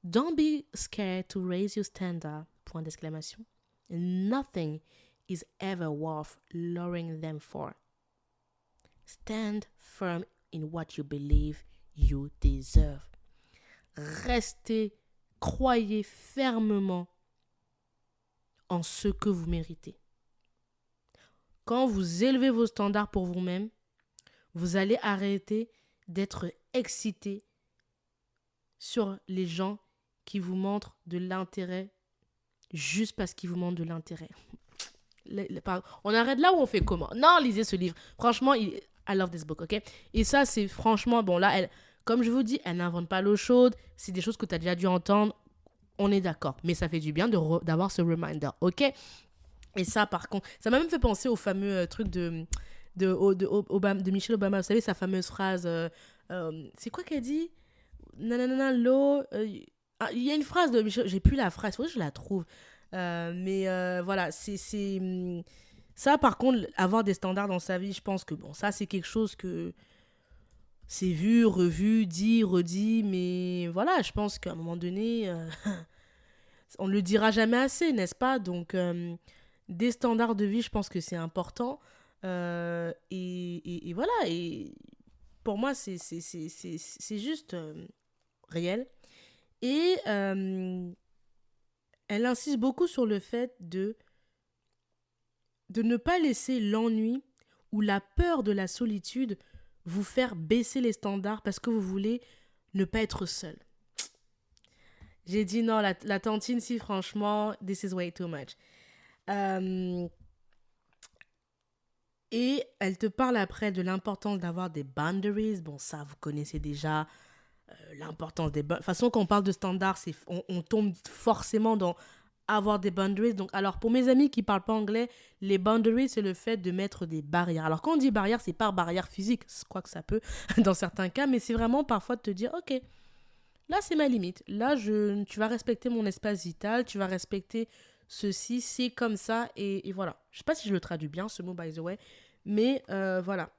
don't be scared to raise your standard, point d'exclamation. Nothing is ever worth lowering them for. Stand firm in what you believe you deserve. Restez, croyez fermement en ce que vous méritez. quand vous élevez vos standards pour vous-même, vous allez arrêter d'être excité sur les gens qui vous montrent de l'intérêt juste parce qu'ils vous montrent de l'intérêt. On arrête là ou on fait comment? Non, lisez ce livre. Franchement, I love this book, ok? Et ça, c'est franchement, bon là, comme je vous dis, elle n'invente pas l'eau chaude. C'est des choses que tu as déjà dû entendre. On est d'accord. Mais ça fait du bien d'avoir ce reminder, ok? Et ça, par contre, ça m'a même fait penser au fameux truc de Michelle Obama. Vous savez, sa fameuse phrase, c'est quoi qu'elle dit? Nanana, l'eau. Il y a une phrase de Michelle, j'ai plus la phrase, il faudrait que je la trouve. Mais voilà, ça, par contre, avoir des standards dans sa vie, je pense que bon, ça, c'est quelque chose que c'est vu, revu, dit, redit. Mais voilà, je pense qu'à un moment donné, on ne le dira jamais assez, n'est-ce pas? Donc, des standards de vie, je pense que c'est important. Et voilà, et pour moi, c'est juste réel. Et elle insiste beaucoup sur le fait de ne pas laisser l'ennui ou la peur de la solitude vous faire baisser les standards parce que vous voulez ne pas être seul. J'ai dit non, la tantine, si franchement, this is way too much. Et elle te parle après de l'importance d'avoir des boundaries. Bon, ça, vous connaissez déjà l'importance des boundaries. De toute façon, quand on parle de standards, on tombe forcément dans avoir des boundaries. Donc, alors, pour mes amis qui ne parlent pas anglais, les boundaries, c'est le fait de mettre des barrières. Alors, quand on dit barrière, c'est pas barrière physique. Je crois que ça peut dans certains cas, mais c'est vraiment parfois de te dire, ok, là, c'est ma limite. Là, tu vas respecter mon espace vital, tu vas respecter ceci, c'est comme ça, et voilà. Je ne sais pas si je le traduis bien, ce mot, by the way, mais voilà.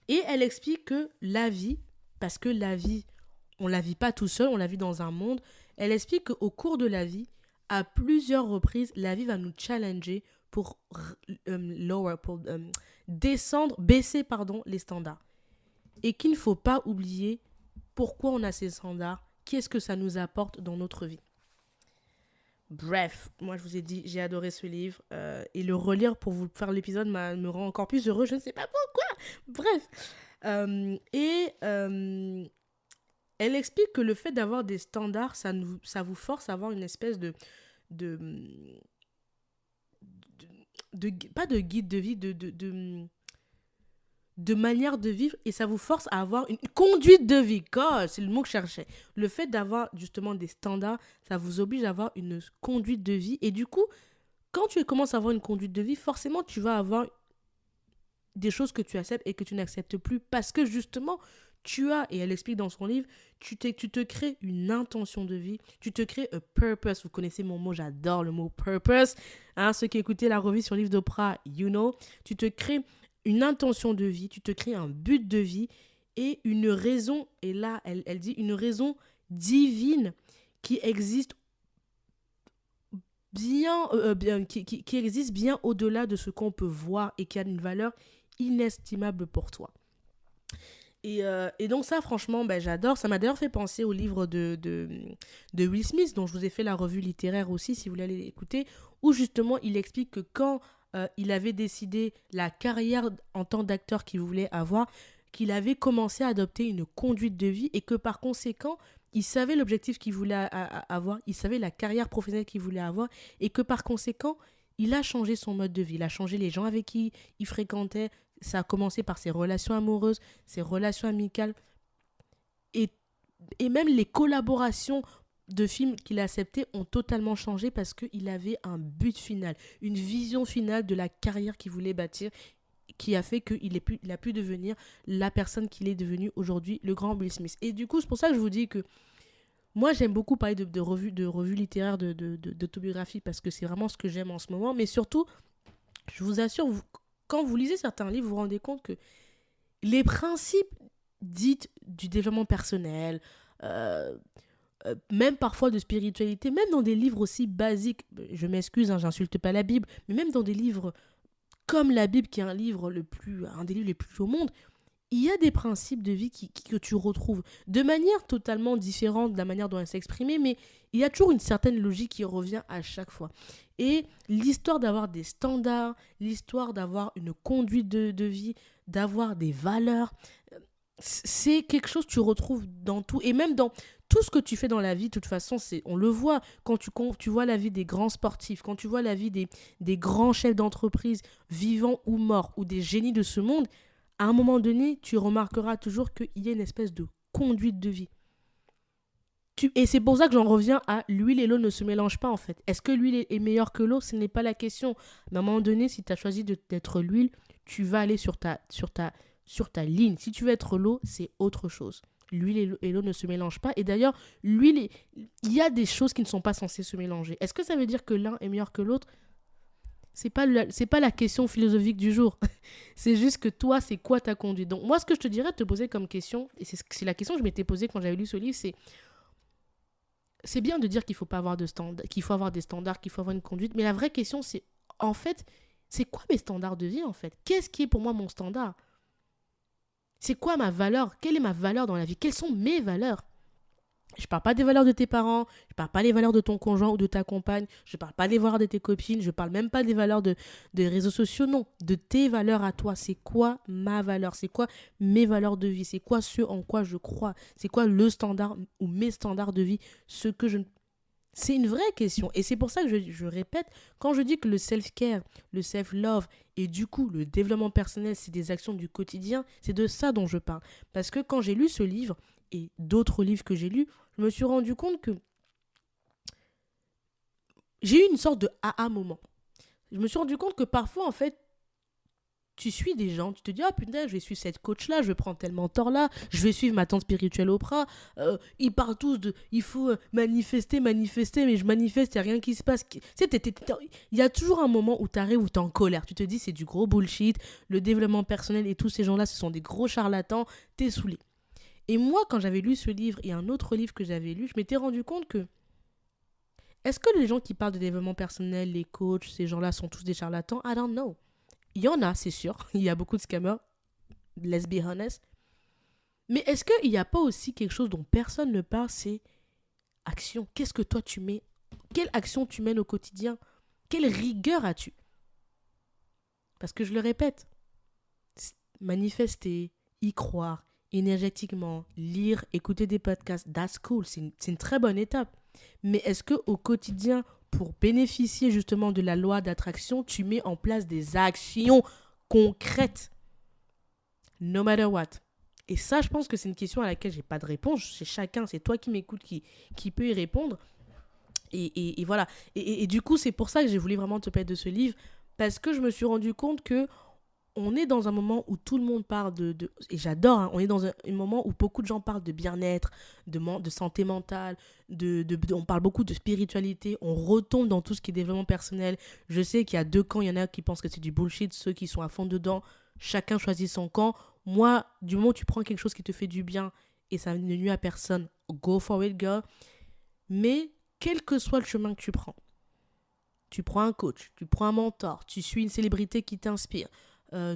Et elle explique que la vie, parce que la vie, on ne la vit pas tout seul, on la vit dans un monde, elle explique qu'au cours de la vie, à plusieurs reprises, la vie va nous challenger pour baisser les standards. Et qu'il ne faut pas oublier pourquoi on a ces standards, qu'est-ce que ça nous apporte dans notre vie. Bref, moi je vous ai dit, j'ai adoré ce livre et le relire pour vous faire l'épisode me rend encore plus heureux, je ne sais pas pourquoi. Bref, elle explique que le fait d'avoir des standards, ça vous force à avoir une espèce pas de guide de vie, de manière de vivre, et ça vous force à avoir une conduite de vie. God, c'est le mot que je cherchais. Le fait d'avoir justement des standards, ça vous oblige à avoir une conduite de vie. Et du coup, quand tu commences à avoir une conduite de vie, forcément, tu vas avoir des choses que tu acceptes et que tu n'acceptes plus parce que justement, tu as, et elle explique dans son livre, tu te crées une intention de vie, tu te crées un purpose. Vous connaissez mon mot, j'adore le mot purpose. Hein, ceux qui écoutaient la revue sur le livre d'Oprah, you know. Tu te crées une intention de vie, tu te crées un but de vie et une raison, et là, elle dit une raison divine qui existe bien, qui existe bien au-delà de ce qu'on peut voir et qui a une valeur inestimable pour toi. Et donc ça, franchement, j'adore. Ça m'a d'ailleurs fait penser au livre de Will Smith, dont je vous ai fait la revue littéraire aussi, si vous voulez aller l'écouter, où justement, il explique que quand il avait décidé la carrière en tant d'acteur qu'il voulait avoir, qu'il avait commencé à adopter une conduite de vie et que par conséquent, il savait l'objectif qu'il voulait avoir, il savait la carrière professionnelle qu'il voulait avoir et que par conséquent, il a changé son mode de vie, il a changé les gens avec qui il fréquentait. Ça a commencé par ses relations amoureuses, ses relations amicales et même les collaborations de films qu'il a acceptés ont totalement changé parce qu'il avait un but final, une vision finale de la carrière qu'il voulait bâtir qui a fait qu'il a pu devenir la personne qu'il est devenu aujourd'hui, le grand Will Smith. Et du coup, c'est pour ça que je vous dis que moi, j'aime beaucoup parler de revues littéraires, d'autobiographie parce que c'est vraiment ce que j'aime en ce moment. Mais surtout, je vous assure, quand vous lisez certains livres, vous vous rendez compte que les principes dits du développement personnel, même parfois de spiritualité, même dans des livres aussi basiques, je m'excuse, j'insulte pas la Bible, mais même dans des livres comme la Bible, qui est un des livres les plus lus au monde, il y a des principes de vie que tu retrouves de manière totalement différente de la manière dont elle s'exprimait, mais il y a toujours une certaine logique qui revient à chaque fois. Et l'histoire d'avoir des standards, l'histoire d'avoir une conduite de vie, d'avoir des valeurs, c'est quelque chose que tu retrouves dans tout, et même dans tout ce que tu fais dans la vie. De toute façon, on le voit quand tu vois la vie des grands sportifs, quand tu vois la vie des grands chefs d'entreprise, vivants ou morts, ou des génies de ce monde, à un moment donné, tu remarqueras toujours qu'il y a une espèce de conduite de vie. Et c'est pour ça que j'en reviens à l'huile et l'eau ne se mélangent pas en fait. Est-ce que l'huile est meilleure que l'eau? Ce n'est pas la question. Mais à un moment donné, si tu as choisi d'être l'huile, tu vas aller sur ta ligne. Si tu veux être l'eau, c'est autre chose. L'huile et l'eau ne se mélangent pas. Et d'ailleurs, il y a des choses qui ne sont pas censées se mélanger. Est-ce que ça veut dire que l'un est meilleur que l'autre? C'est pas la question philosophique du jour. C'est juste que toi, c'est quoi ta conduite? Donc moi, ce que je te dirais de te poser comme question, et c'est la question que je m'étais posée quand j'avais lu ce livre, c'est bien de dire qu'il faut pas avoir de standard, qu'il faut avoir des standards, qu'il faut avoir une conduite, mais la vraie question, c'est en fait, c'est quoi mes standards de vie en fait? Qu'est-ce qui est pour moi mon standard? C'est quoi ma valeur? Quelle est ma valeur dans la vie? Quelles sont mes valeurs? Je parle pas des valeurs de tes parents, je parle pas des valeurs de ton conjoint ou de ta compagne, je parle pas des valeurs de tes copines, je parle même pas des valeurs des réseaux sociaux, non, de tes valeurs à toi. C'est quoi ma valeur? C'est quoi mes valeurs de vie? C'est quoi ce en quoi je crois? C'est quoi le standard ou mes standards de vie? C'est une vraie question. Et c'est pour ça que je répète, quand je dis que le self-care, le self-love et du coup le développement personnel, c'est des actions du quotidien, c'est de ça dont je parle. Parce que quand j'ai lu ce livre et d'autres livres que j'ai lus, je me suis rendu compte que j'ai eu une sorte de aha moment. Je me suis rendu compte que parfois, en fait, tu suis des gens, tu te dis, ah putain, je vais suivre cette coach-là, je vais prendre tel mentor-là, je vais suivre ma tante spirituelle Oprah. Ils parlent tous il faut manifester, mais je manifeste, il n'y a rien qui se passe. Il y a toujours un moment où tu arrives, où tu es en colère. Tu te dis, c'est du gros bullshit, le développement personnel et tous ces gens-là, ce sont des gros charlatans, t'es saoulé. Et moi, quand j'avais lu ce livre et un autre livre que j'avais lu, je m'étais rendu compte que est-ce que les gens qui parlent de développement personnel, les coachs, ces gens-là sont tous des charlatans? I don't know. Il y en a, c'est sûr. Il y a beaucoup de scammers. Let's be honest. Mais est-ce qu'il n'y a pas aussi quelque chose dont personne ne parle, c'est action. Qu'est-ce que toi tu mets? Quelle action tu mènes au quotidien? Quelle rigueur as-tu? Parce que je le répète, manifester, y croire, énergétiquement, lire, écouter des podcasts, that's cool, c'est une très bonne étape. Mais est-ce qu'au quotidien, pour bénéficier justement de la loi d'attraction, tu mets en place des actions concrètes? No matter what. Et ça, je pense que c'est une question à laquelle j'ai pas de réponse. C'est chacun, c'est toi qui m'écoutes qui peut y répondre. Et voilà. Et du coup, c'est pour ça que j'ai voulu vraiment te parler de ce livre, parce que je me suis rendu compte que on est dans un moment où tout le monde parle et j'adore, hein, on est dans un moment où beaucoup de gens parlent de bien-être, de santé mentale, on parle beaucoup de spiritualité, on retombe dans tout ce qui est développement personnel. Je sais qu'il y a deux camps, il y en a qui pensent que c'est du bullshit, ceux qui sont à fond dedans, chacun choisit son camp. Moi, du moment où tu prends quelque chose qui te fait du bien et ça ne nuit à personne, go for it, girl. Mais quel que soit le chemin que tu prends un coach, tu prends un mentor, tu suis une célébrité qui t'inspire,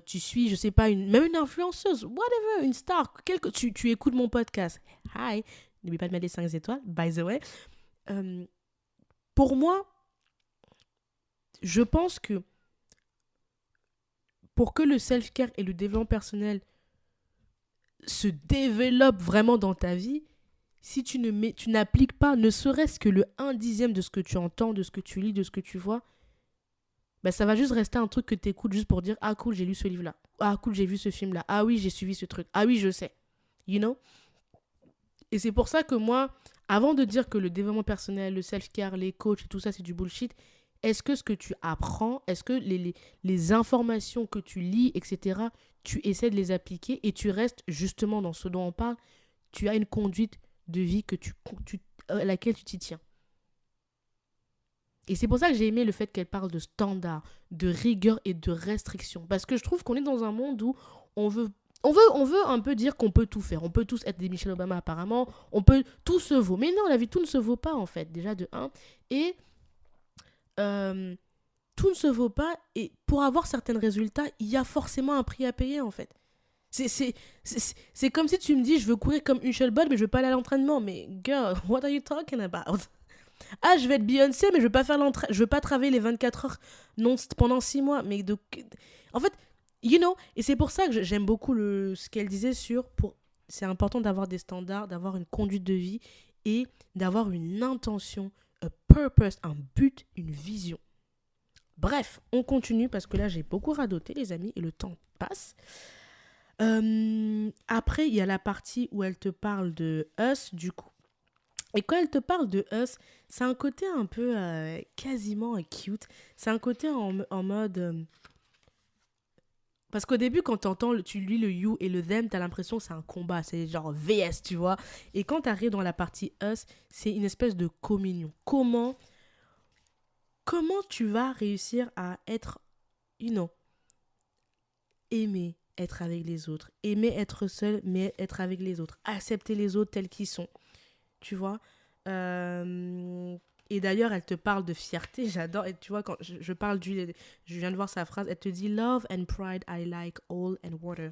tu suis, je sais pas, même une influenceuse, whatever, une star, tu écoutes mon podcast. Hi, n'oublie pas de mettre les 5 étoiles, by the way. Pour moi, je pense que pour que le self-care et le développement personnel se développent vraiment dans ta vie, si tu n'appliques pas ne serait-ce que le 1/10 de ce que tu entends, de ce que tu lis, de ce que tu vois, ben ça va juste rester un truc que tu écoutes juste pour dire « Ah cool, j'ai lu ce livre-là. Ah cool, j'ai vu ce film-là. Ah oui, j'ai suivi ce truc. Ah oui, je sais. » You know? Et c'est pour ça que moi, avant de dire que le développement personnel, le self-care, les coachs et tout ça, c'est du bullshit, est-ce que ce que tu apprends, est-ce que les informations que tu lis, etc., tu essaies de les appliquer et tu restes justement dans ce dont on parle, tu as une conduite de vie à laquelle tu t'y tiens. Et c'est pour ça que j'ai aimé le fait qu'elle parle de standards, de rigueur et de restrictions. Parce que je trouve qu'on est dans un monde où on veut un peu dire qu'on peut tout faire. On peut tous être des Michelle Obama apparemment. Tout se vaut. Mais non, la vie, tout ne se vaut pas en fait, déjà de 1. Et tout ne se vaut pas. Et pour avoir certains résultats, il y a forcément un prix à payer en fait. C'est comme si tu me dis, je veux courir comme Usain Bolt, mais je veux pas aller à l'entraînement. Mais girl, what are you talking about? Ah, je vais être Beyoncé, mais je veux pas travailler les 24 heures non, pendant 6 mois. En fait, et c'est pour ça que j'aime beaucoup ce qu'elle disait c'est important d'avoir des standards, d'avoir une conduite de vie et d'avoir une intention, a purpose, un but, une vision. Bref, on continue parce que là, j'ai beaucoup radoté, les amis, et le temps passe. Après, il y a la partie où elle te parle de Us, du coup. Et quand elle te parle de Us, c'est un côté un peu quasiment cute. C'est un côté en mode... parce qu'au début, quand tu lis le you et le them, t'as l'impression que c'est un combat. C'est genre VS, tu vois. Et quand t'arrives dans la partie Us, c'est une espèce de communion. Comment tu vas réussir à être, aimer être avec les autres, aimer être seul, mais être avec les autres, accepter les autres tels qu'ils sont, tu vois. Et d'ailleurs, elle te parle de fierté, j'adore. Et tu vois, quand je viens de voir sa phrase, elle te dit Love and pride I like oil and water.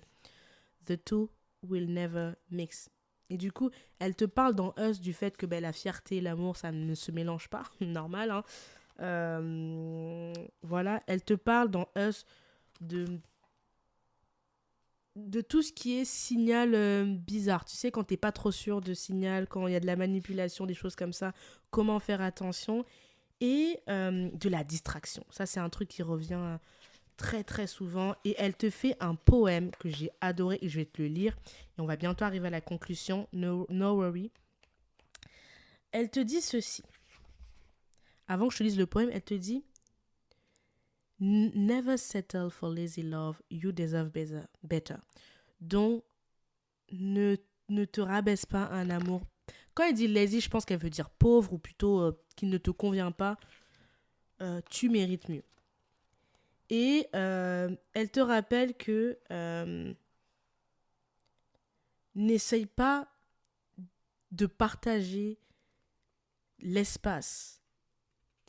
The two will never mix. Et du coup, elle te parle dans Us du fait que la fierté et l'amour, ça ne se mélange pas, normal, hein. Voilà, elle te parle dans Us de tout ce qui est signal bizarre. Tu sais, quand t'es pas trop sûr de signal, quand il y a de la manipulation, des choses comme ça, comment faire attention. Et de la distraction. Ça, c'est un truc qui revient très, très souvent. Et elle te fait un poème que j'ai adoré et je vais te le lire. Et on va bientôt arriver à la conclusion. No worry. Elle te dit ceci. Avant que je te lise le poème, elle te dit Never settle for lazy love, you deserve better. Donc, ne te rabaisse pas un amour. Quand elle dit lazy, je pense qu'elle veut dire pauvre ou plutôt qui ne te convient pas. Tu mérites mieux. Et elle te rappelle que n'essaye pas de partager l'espace,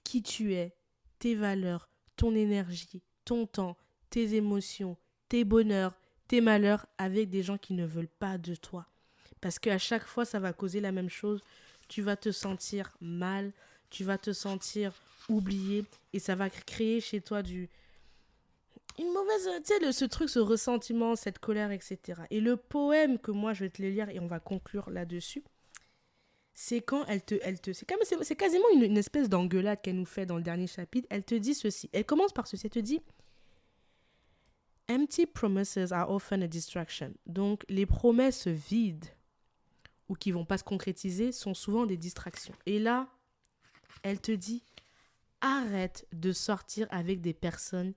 qui tu es, tes valeurs, ton énergie, ton temps, tes émotions, tes bonheurs, tes malheurs avec des gens qui ne veulent pas de toi. Parce qu'à chaque fois, ça va causer la même chose. Tu vas te sentir mal, tu vas te sentir oublié et ça va créer chez toi une mauvaise, tu sais, ce truc, ce ressentiment, cette colère, etc. Et le poème que moi, je vais te le lire et on va conclure là-dessus, c'est quand c'est quasiment une espèce d'engueulade qu'elle nous fait dans le dernier chapitre. Elle te dit ceci. Elle commence par ceci. Elle te dit Empty promises are often a distraction. Donc, les promesses vides ou qui vont pas se concrétiser sont souvent des distractions. Et là, elle te dit arrête de sortir avec des personnes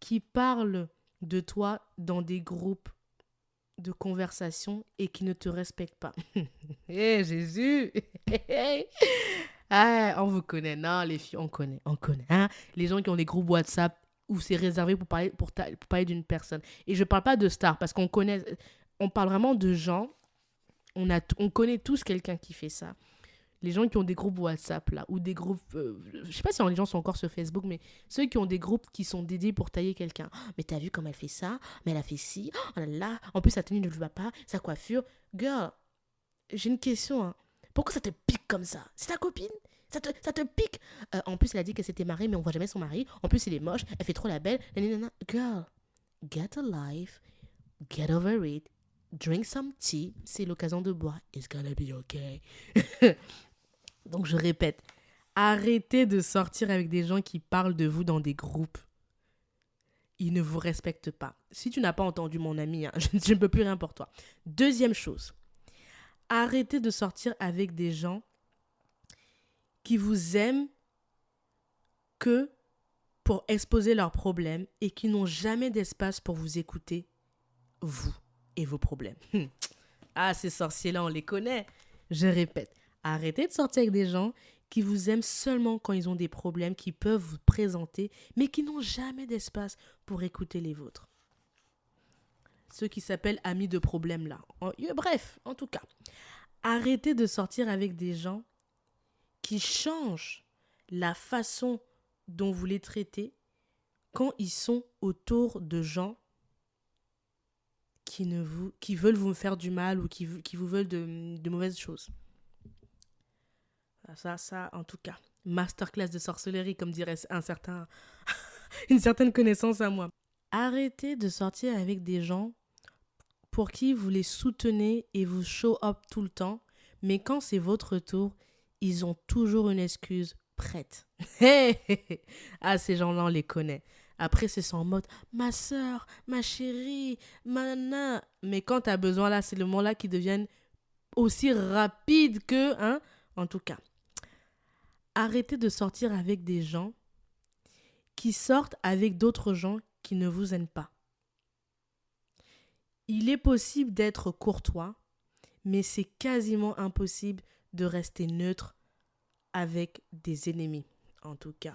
qui parlent de toi dans des groupes de conversation et qui ne te respectent pas. Hé, Jésus. Ah, on vous connaît. Non, les filles, on connaît. Hein? Les gens qui ont des groupes WhatsApp où c'est réservé pour parler d'une personne. Et je parle pas de stars parce qu'on connaît... On parle vraiment de gens. On connaît tous quelqu'un qui fait ça. Les gens qui ont des groupes WhatsApp, là, ou des groupes... je sais pas si les gens sont encore sur Facebook, mais ceux qui ont des groupes qui sont dédiés pour tailler quelqu'un. Oh, mais t'as vu comme elle fait ça? Mais elle a fait ci. Oh là là. En plus, sa tenue ne lui va pas. Sa coiffure. Girl, j'ai une question. Hein. Pourquoi ça te pique comme ça? C'est ta copine? Ça te pique? En plus, elle a dit qu'elle s'était mariée, mais on voit jamais son mari. En plus, elle est moche. Elle fait trop la belle. Nanana. Girl, get a life. Get over it. Drink some tea. C'est l'occasion de boire. It's gonna be okay. Donc, je répète, arrêtez de sortir avec des gens qui parlent de vous dans des groupes. Ils ne vous respectent pas. Si tu n'as pas entendu mon ami, hein, je ne peux plus rien pour toi. Deuxième chose, arrêtez de sortir avec des gens qui vous aiment que pour exposer leurs problèmes et qui n'ont jamais d'espace pour vous écouter, vous et vos problèmes. Ah, ces sorciers-là, on les connaît. Je répète. Arrêtez de sortir avec des gens qui vous aiment seulement quand ils ont des problèmes, qui peuvent vous présenter, mais qui n'ont jamais d'espace pour écouter les vôtres. Ceux qui s'appellent amis de problème là. Bref, en tout cas, arrêtez de sortir avec des gens qui changent la façon dont vous les traitez quand ils sont autour de gens qui veulent vous faire du mal ou qui vous veulent de mauvaises choses. Ça, en tout cas. Masterclass de sorcellerie, comme dirait une certaine connaissance à moi. Arrêtez de sortir avec des gens pour qui vous les soutenez et vous show up tout le temps, mais quand c'est votre tour, ils ont toujours une excuse prête. Ah, ces gens-là, on les connaît. Après, c'est en mode « ma soeur, ma chérie, ma nana ». Mais quand tu as besoin, là, c'est le moment-là qui deviennent aussi rapides que... Hein? En tout cas, arrêtez de sortir avec des gens qui sortent avec d'autres gens qui ne vous aiment pas. Il est possible d'être courtois, mais c'est quasiment impossible de rester neutre avec des ennemis, en tout cas.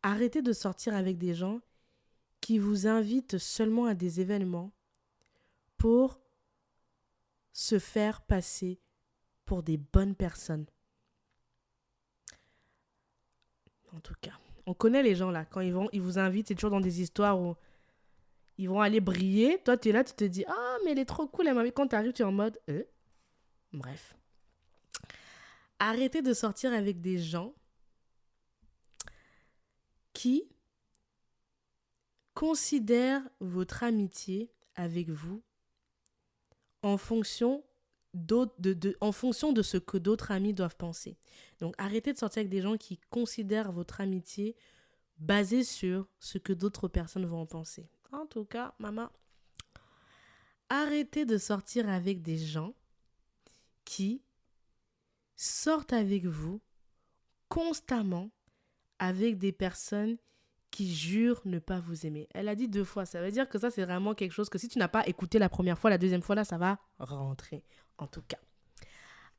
Arrêtez de sortir avec des gens qui vous invitent seulement à des événements pour se faire passer pour des bonnes personnes. En tout cas, on connaît les gens là, quand ils vous invitent, c'est toujours dans des histoires où ils vont aller briller. Toi, tu es là, tu te dis « Ah, mais elle est trop cool, elle m'invite. » Quand tu arrives, tu es en mode Bref. Arrêtez de sortir avec des gens qui considèrent votre amitié avec vous en fonction de ce que d'autres amis doivent penser. Donc, arrêtez de sortir avec des gens qui considèrent votre amitié basée sur ce que d'autres personnes vont en penser. En tout cas, maman, arrêtez de sortir avec des gens qui sortent avec vous constamment avec des personnes qui jurent ne pas vous aimer. Elle a dit 2 fois. Ça veut dire que ça, c'est vraiment quelque chose que si tu n'as pas écouté la première fois, la deuxième fois, là, ça va rentrer. En tout cas,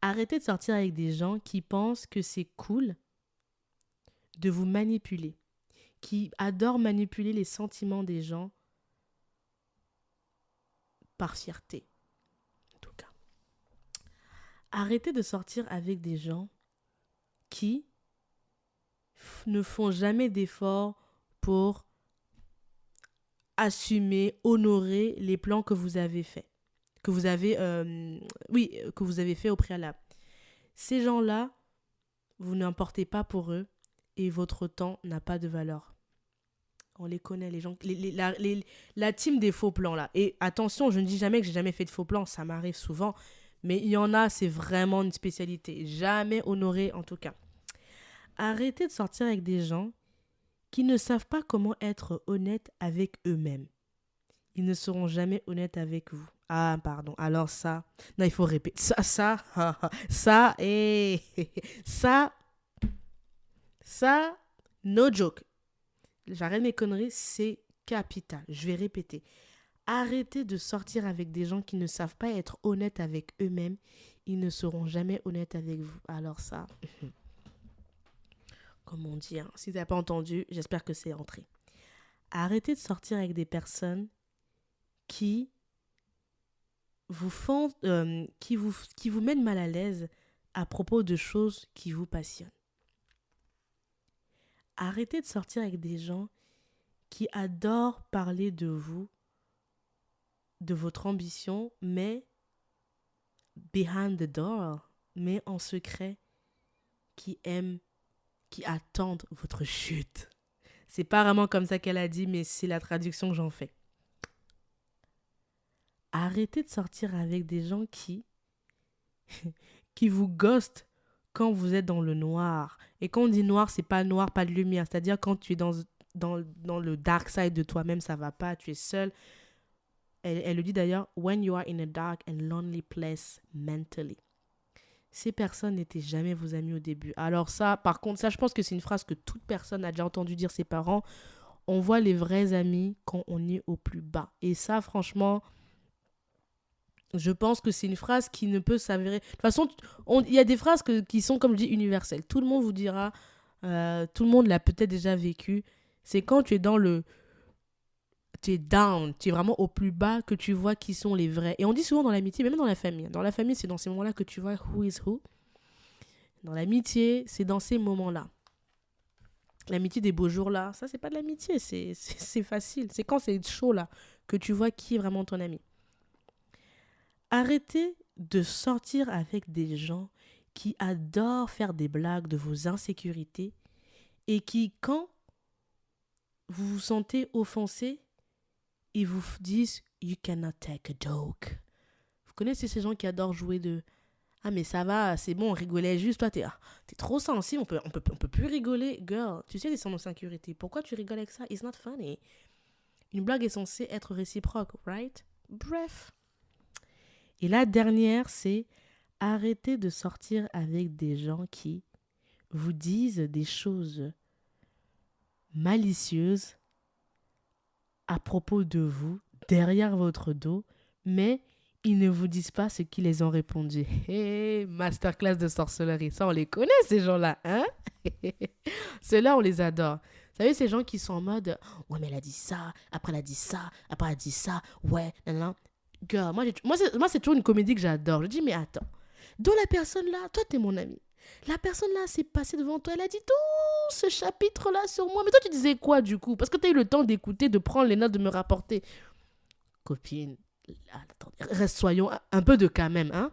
arrêtez de sortir avec des gens qui pensent que c'est cool de vous manipuler, qui adorent manipuler les sentiments des gens par fierté. En tout cas, arrêtez de sortir avec des gens qui ne font jamais d'efforts pour assumer, honorer les plans que vous avez faits, que vous avez fait au préalable. Ces gens-là, vous n'importez pas pour eux et votre temps n'a pas de valeur. On les connaît, les gens, la team des faux plans là. Et attention, je ne dis jamais que j'ai jamais fait de faux plans, ça m'arrive souvent, mais il y en a, c'est vraiment une spécialité. Jamais honoré en tout cas. Arrêtez de sortir avec des gens qui ne savent pas comment être honnêtes avec eux-mêmes. Ils ne seront jamais honnêtes avec vous. Ah, pardon. Alors ça, non, il faut répéter. Ça, no joke. J'arrête mes conneries, c'est capital. Je vais répéter. Arrêtez de sortir avec des gens qui ne savent pas être honnêtes avec eux-mêmes. Ils ne seront jamais honnêtes avec vous. Alors ça, comme on dit, hein, si tu n'as pas entendu, j'espère que c'est entré. Arrêtez de sortir avec des personnes qui vous font, qui vous mettent mal à l'aise à propos de choses qui vous passionnent. Arrêtez de sortir avec des gens qui adorent parler de vous, de votre ambition, mais behind the door, mais en secret, qui attendent votre chute. C'est pas vraiment comme ça qu'elle a dit, mais c'est la traduction que j'en fais. Arrêtez de sortir avec des gens qui vous ghostent quand vous êtes dans le noir. Et quand on dit noir, c'est pas noir, pas de lumière. C'est-à-dire quand tu es dans le dark side de toi-même, ça va pas, tu es seul. Elle le dit d'ailleurs, when you are in a dark and lonely place mentally. Ces personnes n'étaient jamais vos amis au début. Alors ça, par contre, ça, je pense que c'est une phrase que toute personne a déjà entendu dire ses parents. On voit les vrais amis quand on est au plus bas. Et ça, franchement, je pense que c'est une phrase qui ne peut s'avérer... De toute façon, il y a des phrases qui sont, comme je dis, universelles. Tout le monde vous dira, tout le monde l'a peut-être déjà vécu. C'est quand tu es tu es down, tu es vraiment au plus bas que tu vois qui sont les vrais. Et on dit souvent dans l'amitié, même dans la famille. Dans la famille, c'est dans ces moments-là que tu vois who is who. Dans l'amitié, c'est dans ces moments-là. L'amitié des beaux jours là, ça c'est pas de l'amitié, c'est facile. C'est quand c'est chaud là que tu vois qui est vraiment ton ami. Arrêtez de sortir avec des gens qui adorent faire des blagues de vos insécurités et qui, quand vous vous sentez offensé, ils vous disent « You cannot take a joke ». Vous connaissez ces gens qui adorent jouer de « Ah mais ça va, c'est bon, on rigolait juste, toi t'es trop sensible, on peut plus rigoler. Girl, tu sais, c'est son insécurité. Pourquoi tu rigoles avec ça? It's not funny. » Une blague est censée être réciproque, right? Bref. Et la dernière, c'est arrêtez de sortir avec des gens qui vous disent des choses malicieuses à propos de vous, derrière votre dos, mais ils ne vous disent pas ce qu'ils les ont répondu. Hey, masterclass de sorcellerie, ça on les connaît ces gens-là, hein? Ceux-là on les adore. Vous savez, ces gens qui sont en mode « Ouais, mais elle a dit ça, après elle a dit ça, après elle a dit ça, ouais, nan, nan. » Girl, moi c'est toujours une comédie que j'adore. Je dis, mais attends, donc la personne là, toi t'es mon ami. La personne là s'est passée devant toi, elle a dit tout ce chapitre-là sur moi. Mais toi tu disais quoi du coup? Parce que t'as eu le temps d'écouter, de prendre les notes, de me rapporter. Copine, attends, soyons un peu de cas même, hein?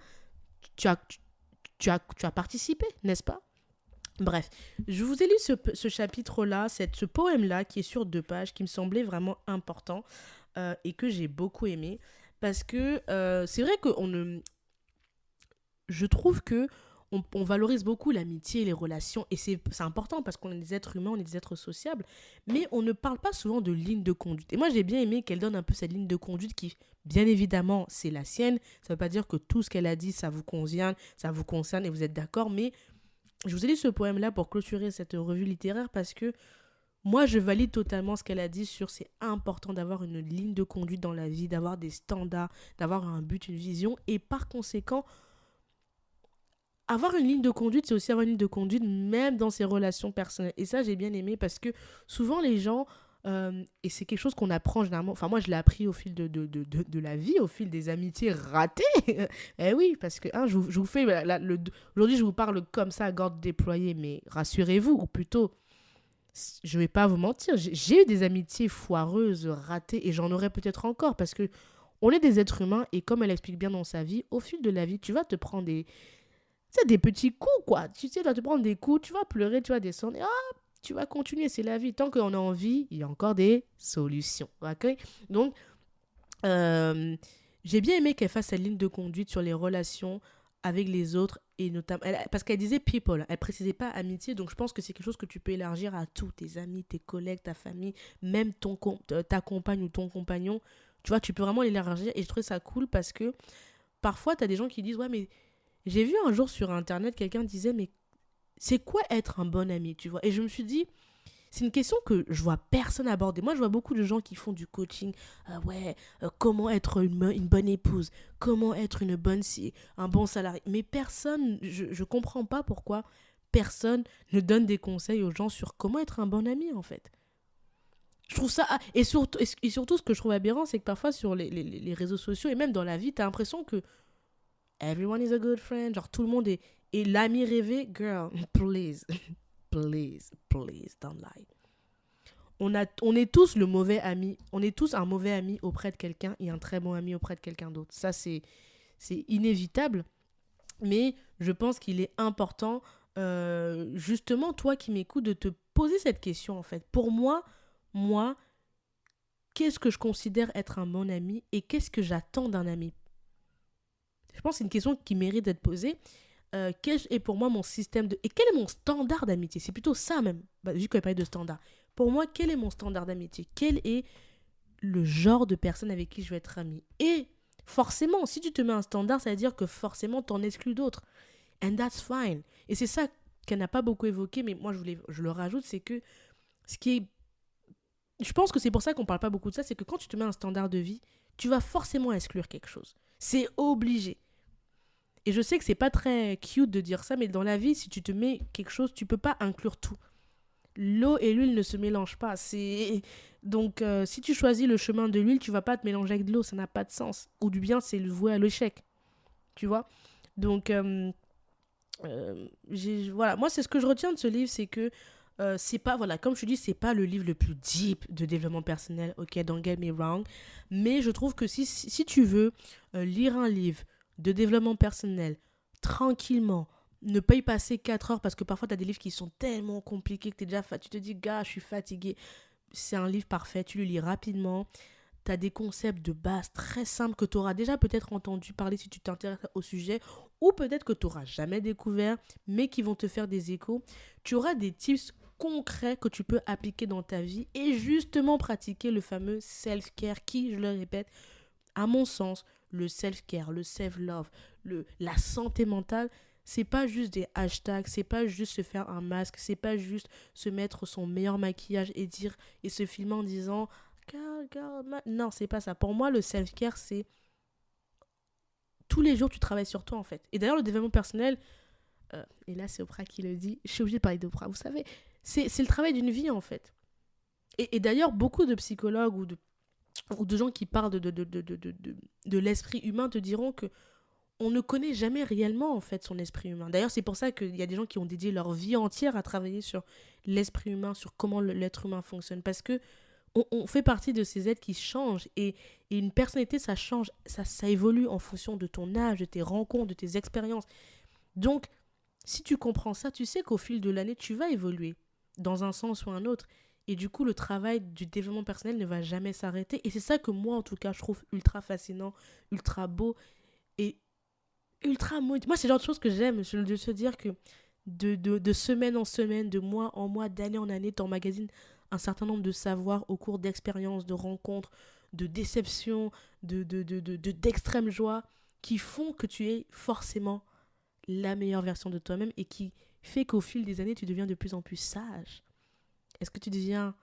Tu as participé, n'est-ce pas? Bref, je vous ai lu ce chapitre-là, ce poème-là qui est sur 2 pages, qui me semblait vraiment important et que j'ai beaucoup aimé. Parce que c'est vrai que je trouve que on valorise beaucoup l'amitié et les relations. Et c'est important parce qu'on est des êtres humains, on est des êtres sociables. Mais on ne parle pas souvent de ligne de conduite. Et moi, j'ai bien aimé qu'elle donne un peu cette ligne de conduite qui, bien évidemment, c'est la sienne. Ça ne veut pas dire que tout ce qu'elle a dit, ça vous convient, ça vous concerne et vous êtes d'accord. Mais je vous ai lu ce poème-là pour clôturer cette revue littéraire parce que moi, je valide totalement ce qu'elle a dit sur c'est important d'avoir une ligne de conduite dans la vie, d'avoir des standards, d'avoir un but, une vision. Et par conséquent, avoir une ligne de conduite, c'est aussi avoir une ligne de conduite même dans ses relations personnelles. Et ça, j'ai bien aimé parce que souvent les gens, et c'est quelque chose qu'on apprend généralement, enfin moi je l'ai appris au fil de la vie, au fil des amitiés ratées. Eh oui, parce que je vous fais, aujourd'hui je vous parle comme ça à gorge déployée, mais rassurez-vous, ou plutôt, je vais pas vous mentir, j'ai eu des amitiés foireuses, ratées, et j'en aurai peut-être encore, parce que on est des êtres humains, et comme elle explique bien dans sa vie, au fil de la vie, tu vas te prendre des petits coups, quoi. Tu sais, tu vas te prendre des coups, tu vas pleurer, tu vas descendre, et tu vas continuer, c'est la vie. Tant qu'on a envie, il y a encore des solutions, ok? Donc, j'ai bien aimé qu'elle fasse cette ligne de conduite sur les relations avec les autres, et notamment parce qu'elle disait people, elle précisait pas amitié, donc je pense que c'est quelque chose que tu peux élargir à tous tes amis, tes collègues, ta famille, même ta compagne ou ton compagnon. Tu vois, tu peux vraiment l'élargir, et je trouvais ça cool parce que parfois tu as des gens qui disent ouais, mais j'ai vu un jour sur internet quelqu'un disait mais c'est quoi être un bon ami, tu vois? Et je me suis dit c'est une question que je vois personne aborder. Moi, je vois beaucoup de gens qui font du coaching. Comment être une bonne épouse? Comment être une bonne un bon salarié? Mais personne, je comprends pas pourquoi personne ne donne des conseils aux gens sur comment être un bon ami, en fait. Je trouve ça... Et surtout, ce que je trouve aberrant, c'est que parfois sur les réseaux sociaux et même dans la vie, t'as l'impression que everyone is a good friend. Genre, tout le monde est l'ami rêvé. Girl, please... Please, don't lie. On est tous le mauvais ami. On est tous un mauvais ami auprès de quelqu'un et un très bon ami auprès de quelqu'un d'autre. Ça, c'est inévitable. Mais je pense qu'il est important, justement, toi qui m'écoutes, de te poser cette question, en fait. Pour moi, qu'est-ce que je considère être un bon ami et qu'est-ce que j'attends d'un ami? Je pense que c'est une question qui mérite d'être posée. Quel est pour moi mon système de... Et quel est mon standard d'amitié? C'est plutôt ça même, vu qu'on parlait de standard. Pour moi, quel est mon standard d'amitié? Quel est le genre de personne avec qui je vais être amie? Et forcément, si tu te mets un standard, ça veut dire que forcément, t'en exclus d'autres. And that's fine. Et c'est ça qu'elle n'a pas beaucoup évoqué, mais moi, je le rajoute, c'est que ce qui est... Je pense que c'est pour ça qu'on parle pas beaucoup de ça, c'est que quand tu te mets un standard de vie, tu vas forcément exclure quelque chose. C'est obligé. Et je sais que c'est pas très cute de dire ça, mais dans la vie, si tu te mets quelque chose, tu peux pas inclure tout. L'eau et l'huile ne se mélangent pas. Donc, si tu choisis le chemin de l'huile, tu vas pas te mélanger avec de l'eau, ça n'a pas de sens. Ou du bien, c'est voué à l'échec. Tu vois? Donc, voilà. Moi, c'est ce que je retiens de ce livre, c'est que c'est pas, voilà, comme je te dis, c'est pas le livre le plus deep de développement personnel, ok, don't get me wrong, mais je trouve que si tu veux lire un livre de développement personnel tranquillement, ne pas y passer 4 heures parce que parfois tu as des livres qui sont tellement compliqués que tu te dis, gars, je suis fatigué. C'est un livre parfait, tu le lis rapidement, tu as des concepts de base très simples que tu auras déjà peut-être entendu parler si tu t'intéresses au sujet ou peut-être que tu n'auras jamais découvert mais qui vont te faire des échos. Tu auras des tips concrets que tu peux appliquer dans ta vie et justement pratiquer le fameux self-care qui, je le répète, à mon sens, le self-care, le self-love, la santé mentale, c'est pas juste des hashtags, c'est pas juste se faire un masque, c'est pas juste se mettre son meilleur maquillage et se filmer en disant non, c'est pas ça. Pour moi, le self-care, c'est tous les jours tu travailles sur toi en fait. Et d'ailleurs, le développement personnel, et là c'est Oprah qui le dit, je suis obligée de parler d'Oprah, vous savez, c'est le travail d'une vie en fait. Et d'ailleurs, beaucoup de psychologues ou de gens qui parlent de l'esprit humain te diront que on ne connaît jamais réellement en fait son esprit humain. D'ailleurs, c'est pour ça qu'il y a des gens qui ont dédié leur vie entière à travailler sur l'esprit humain, sur comment l'être humain fonctionne. Parce que on fait partie de ces êtres qui changent et une personnalité, ça change, ça évolue en fonction de ton âge, de tes rencontres, de tes expériences. Donc, si tu comprends ça, tu sais qu'au fil de l'année, tu vas évoluer dans un sens ou un autre. Et du coup, le travail du développement personnel ne va jamais s'arrêter. Et c'est ça que moi, en tout cas, je trouve ultra fascinant, ultra beau et ultra maudit. Moi, c'est le genre de choses que j'aime, de se dire que de semaine en semaine, de mois en mois, d'année en année, t'emmagasines un certain nombre de savoirs au cours d'expériences, de rencontres, de déceptions, d'extrême joie, qui font que tu es forcément la meilleure version de toi-même et qui fait qu'au fil des années, tu deviens de plus en plus sage. Est-ce que tu deviens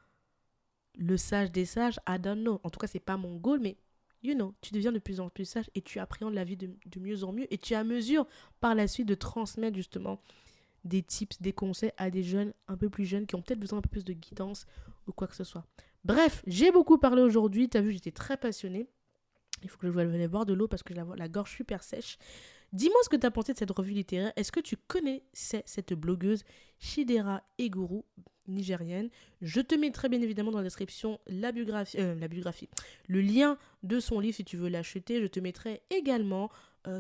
le sage des sages? I don't know. En tout cas, c'est pas mon goal, mais tu deviens de plus en plus sage et tu appréhendes la vie de mieux en mieux et tu es à mesure par la suite de transmettre justement des tips, des conseils à des jeunes un peu plus jeunes qui ont peut-être besoin un peu plus de guidance ou quoi que ce soit. Bref, j'ai beaucoup parlé aujourd'hui. T'as vu, j'étais très passionnée. Il faut que je veuille boire de l'eau parce que la gorge super sèche. Dis-moi ce que tu as pensé de cette revue littéraire. Est-ce que tu connaissais cette blogueuse Chidera Eguru, nigérienne? Je te mettrai bien évidemment dans la description la biographie, le lien de son livre si tu veux l'acheter. Je te mettrai également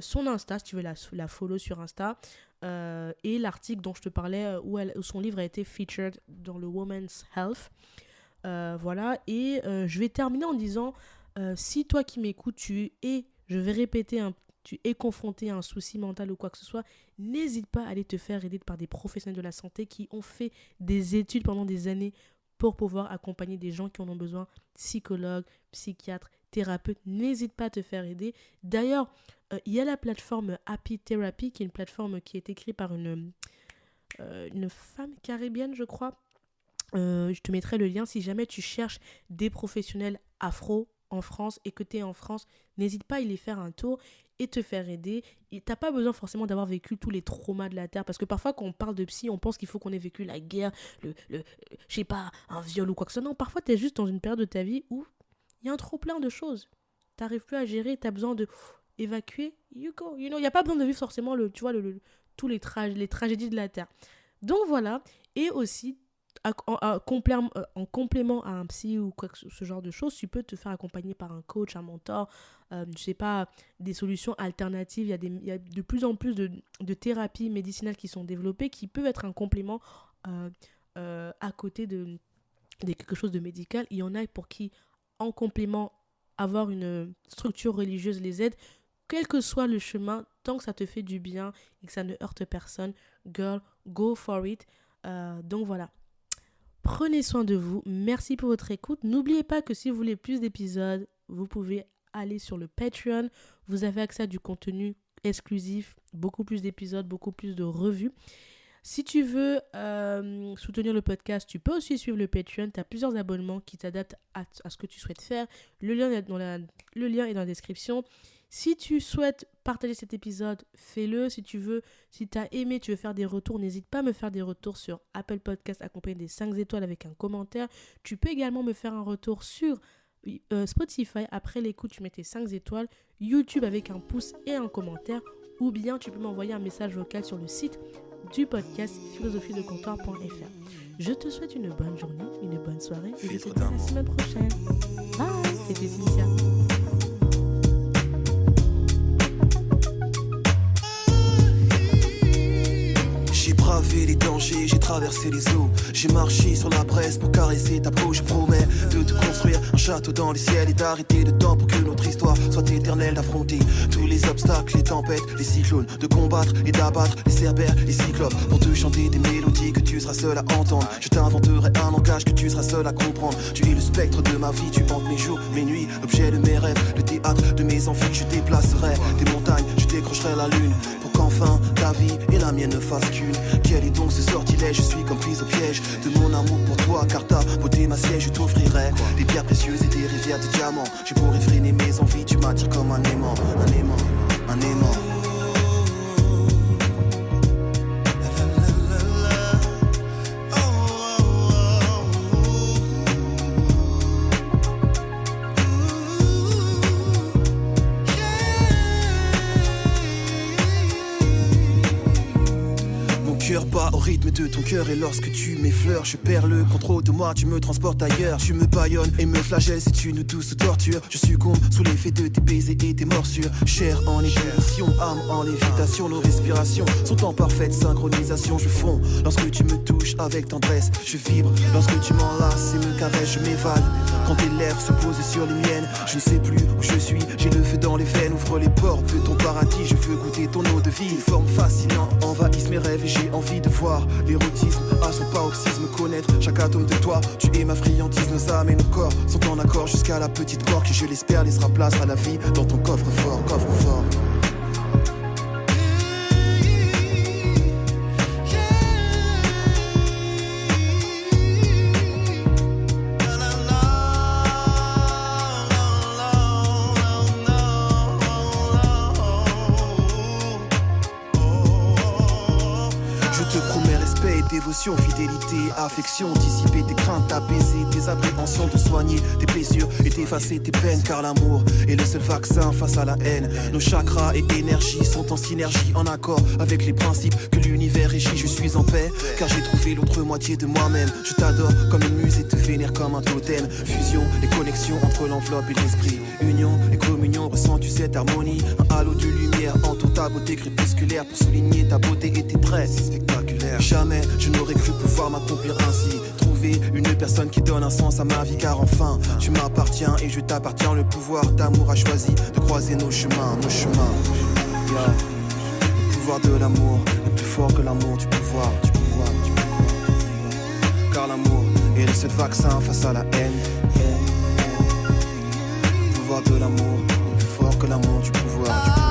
son Insta si tu veux la follow sur Insta et l'article dont je te parlais où son livre a été featured dans le Women's Health. Voilà, et je vais terminer en disant si toi qui m'écoutes, je vais répéter tu es confronté à un souci mental ou quoi que ce soit, n'hésite pas à aller te faire aider par des professionnels de la santé qui ont fait des études pendant des années pour pouvoir accompagner des gens qui en ont besoin, psychologues, psychiatres, thérapeutes. N'hésite pas à te faire aider. D'ailleurs, il y a la plateforme Happy Therapy, qui est une plateforme qui est écrite par une femme caribéenne, je crois. Je te mettrai le lien si jamais tu cherches des professionnels afro en France et que tu es en France, n'hésite pas à y faire un tour et te faire aider. Et t'as pas besoin forcément d'avoir vécu tous les traumas de la Terre parce que parfois quand on parle de psy, on pense qu'il faut qu'on ait vécu la guerre, je sais pas, un viol ou quoi que ce soit. Non, parfois tu es juste dans une période de ta vie où il y a un trop plein de choses. T'arrives plus à gérer, t'as besoin de évacuer, you go. Il n'y a pas besoin de vivre forcément tous les tragédies de la Terre. Donc voilà, et aussi en complément à un psy ou quoi que ce genre de choses, tu peux te faire accompagner par un coach, un mentor, je sais pas, des solutions alternatives. Il y a de plus en plus de thérapies médicinales qui sont développées qui peuvent être un complément à côté de quelque chose de médical. Il y en a pour qui, en complément, avoir une structure religieuse les aide, quel que soit le chemin, tant que ça te fait du bien et que ça ne heurte personne, girl, go for it. Donc voilà. Prenez soin de vous. Merci pour votre écoute. N'oubliez pas que si vous voulez plus d'épisodes, vous pouvez aller sur le Patreon. Vous avez accès à du contenu exclusif, beaucoup plus d'épisodes, beaucoup plus de revues. Si tu veux soutenir le podcast, tu peux aussi suivre le Patreon. Tu as plusieurs abonnements qui t'adaptent à ce que tu souhaites faire. Le lien est dans la description. Si tu souhaites partager cet épisode, fais-le. Si tu as aimé, tu veux faire des retours, n'hésite pas à me faire des retours sur Apple Podcast accompagné des 5 étoiles avec un commentaire. Tu peux également me faire un retour sur Spotify. Après l'écoute, tu mets tes 5 étoiles. YouTube avec un pouce et un commentaire. Ou bien tu peux m'envoyer un message vocal sur le site du podcast philosophiedecomptoir.fr. Je te souhaite une bonne journée, une bonne soirée et je te dis à la semaine prochaine. Bye, c'était Cynthia. J'ai bravé les dangers, j'ai traversé les eaux. J'ai marché sur la braise pour caresser ta peau. Je promets de te construire un château dans les ciels et d'arrêter le temps pour que notre histoire soit éternelle. D'affronter tous les obstacles, les tempêtes, les cyclones, de combattre et d'abattre les cerbères, les cyclopes. Pour te chanter des mélodies que tu seras seul à entendre. Je t'inventerai un langage que tu seras seul à comprendre. Tu es le spectre de ma vie, tu hantes mes jours, mes nuits, l'objet de mes rêves, le théâtre de mes envies. Je déplacerai des montagnes, je décrocherai la lune pour qu'enfin ta vie et la mienne ne fassent qu'une. Quel est donc ce sortilège? Je suis comme prise au piège de mon amour pour toi, car ta beauté ma siège. Je t'offrirai des pierres précieuses et des rivières de diamants. Je pourrais freiner mes envies, tu m'attires comme un aimant, un aimant, un aimant. Bat au rythme de ton cœur et lorsque tu m'effleures, je perds le contrôle de moi, tu me transportes ailleurs. Tu me bâillonnes et me flagelles, c'est une douce torture. Je succombe sous l'effet de tes baisers et tes morsures. Chair en ébullition, âme en lévitation. Nos respirations sont en parfaite synchronisation. Je fonds lorsque tu me touches avec tendresse. Je vibre lorsque tu m'enlaces et me caresses. Je m'évade quand tes lèvres se posent sur les miennes. Je ne sais plus où je suis, j'ai le feu dans les veines. Ouvre les portes de ton paradis, je veux goûter ton eau de vie. Une forme fascinante envahissent mes rêves et j'ai envie de voir l'érotisme à son paroxysme, connaître chaque atome de toi. Tu es ma friandise, nos âmes et nos corps sont en accord jusqu'à la petite mort qui, je l'espère, laissera place à la vie dans ton coffre-fort, coffre-fort. Dévotion, fidélité, affection, dissiper tes craintes, apaiser tes appréhensions, te soigner tes blessures et t'effacer tes peines, car l'amour est le seul vaccin face à la haine. Nos chakras et énergies sont en synergie, en accord avec les principes que l'univers régit. Je suis en paix, car j'ai trouvé l'autre moitié de moi-même. Je t'adore comme une muse et te vénère comme un totem. Fusion et connexion entre l'enveloppe et l'esprit. Union et communion, ressens-tu cette harmonie? Un halo de lumière entoure ta beauté crépusculaire pour souligner ta beauté et tes traits si spectaculaires. Jamais je n'aurais cru pouvoir m'accomplir ainsi. Trouver une personne qui donne un sens à ma vie, car enfin tu m'appartiens et je t'appartiens. Le pouvoir d'amour a choisi de croiser nos chemins, nos chemins. Yeah. Le pouvoir de l'amour est plus fort que l'amour du pouvoir, du pouvoir, du pouvoir. Car l'amour est le seul vaccin face à la haine. Le pouvoir de l'amour est plus fort que l'amour du pouvoir, du pouvoir.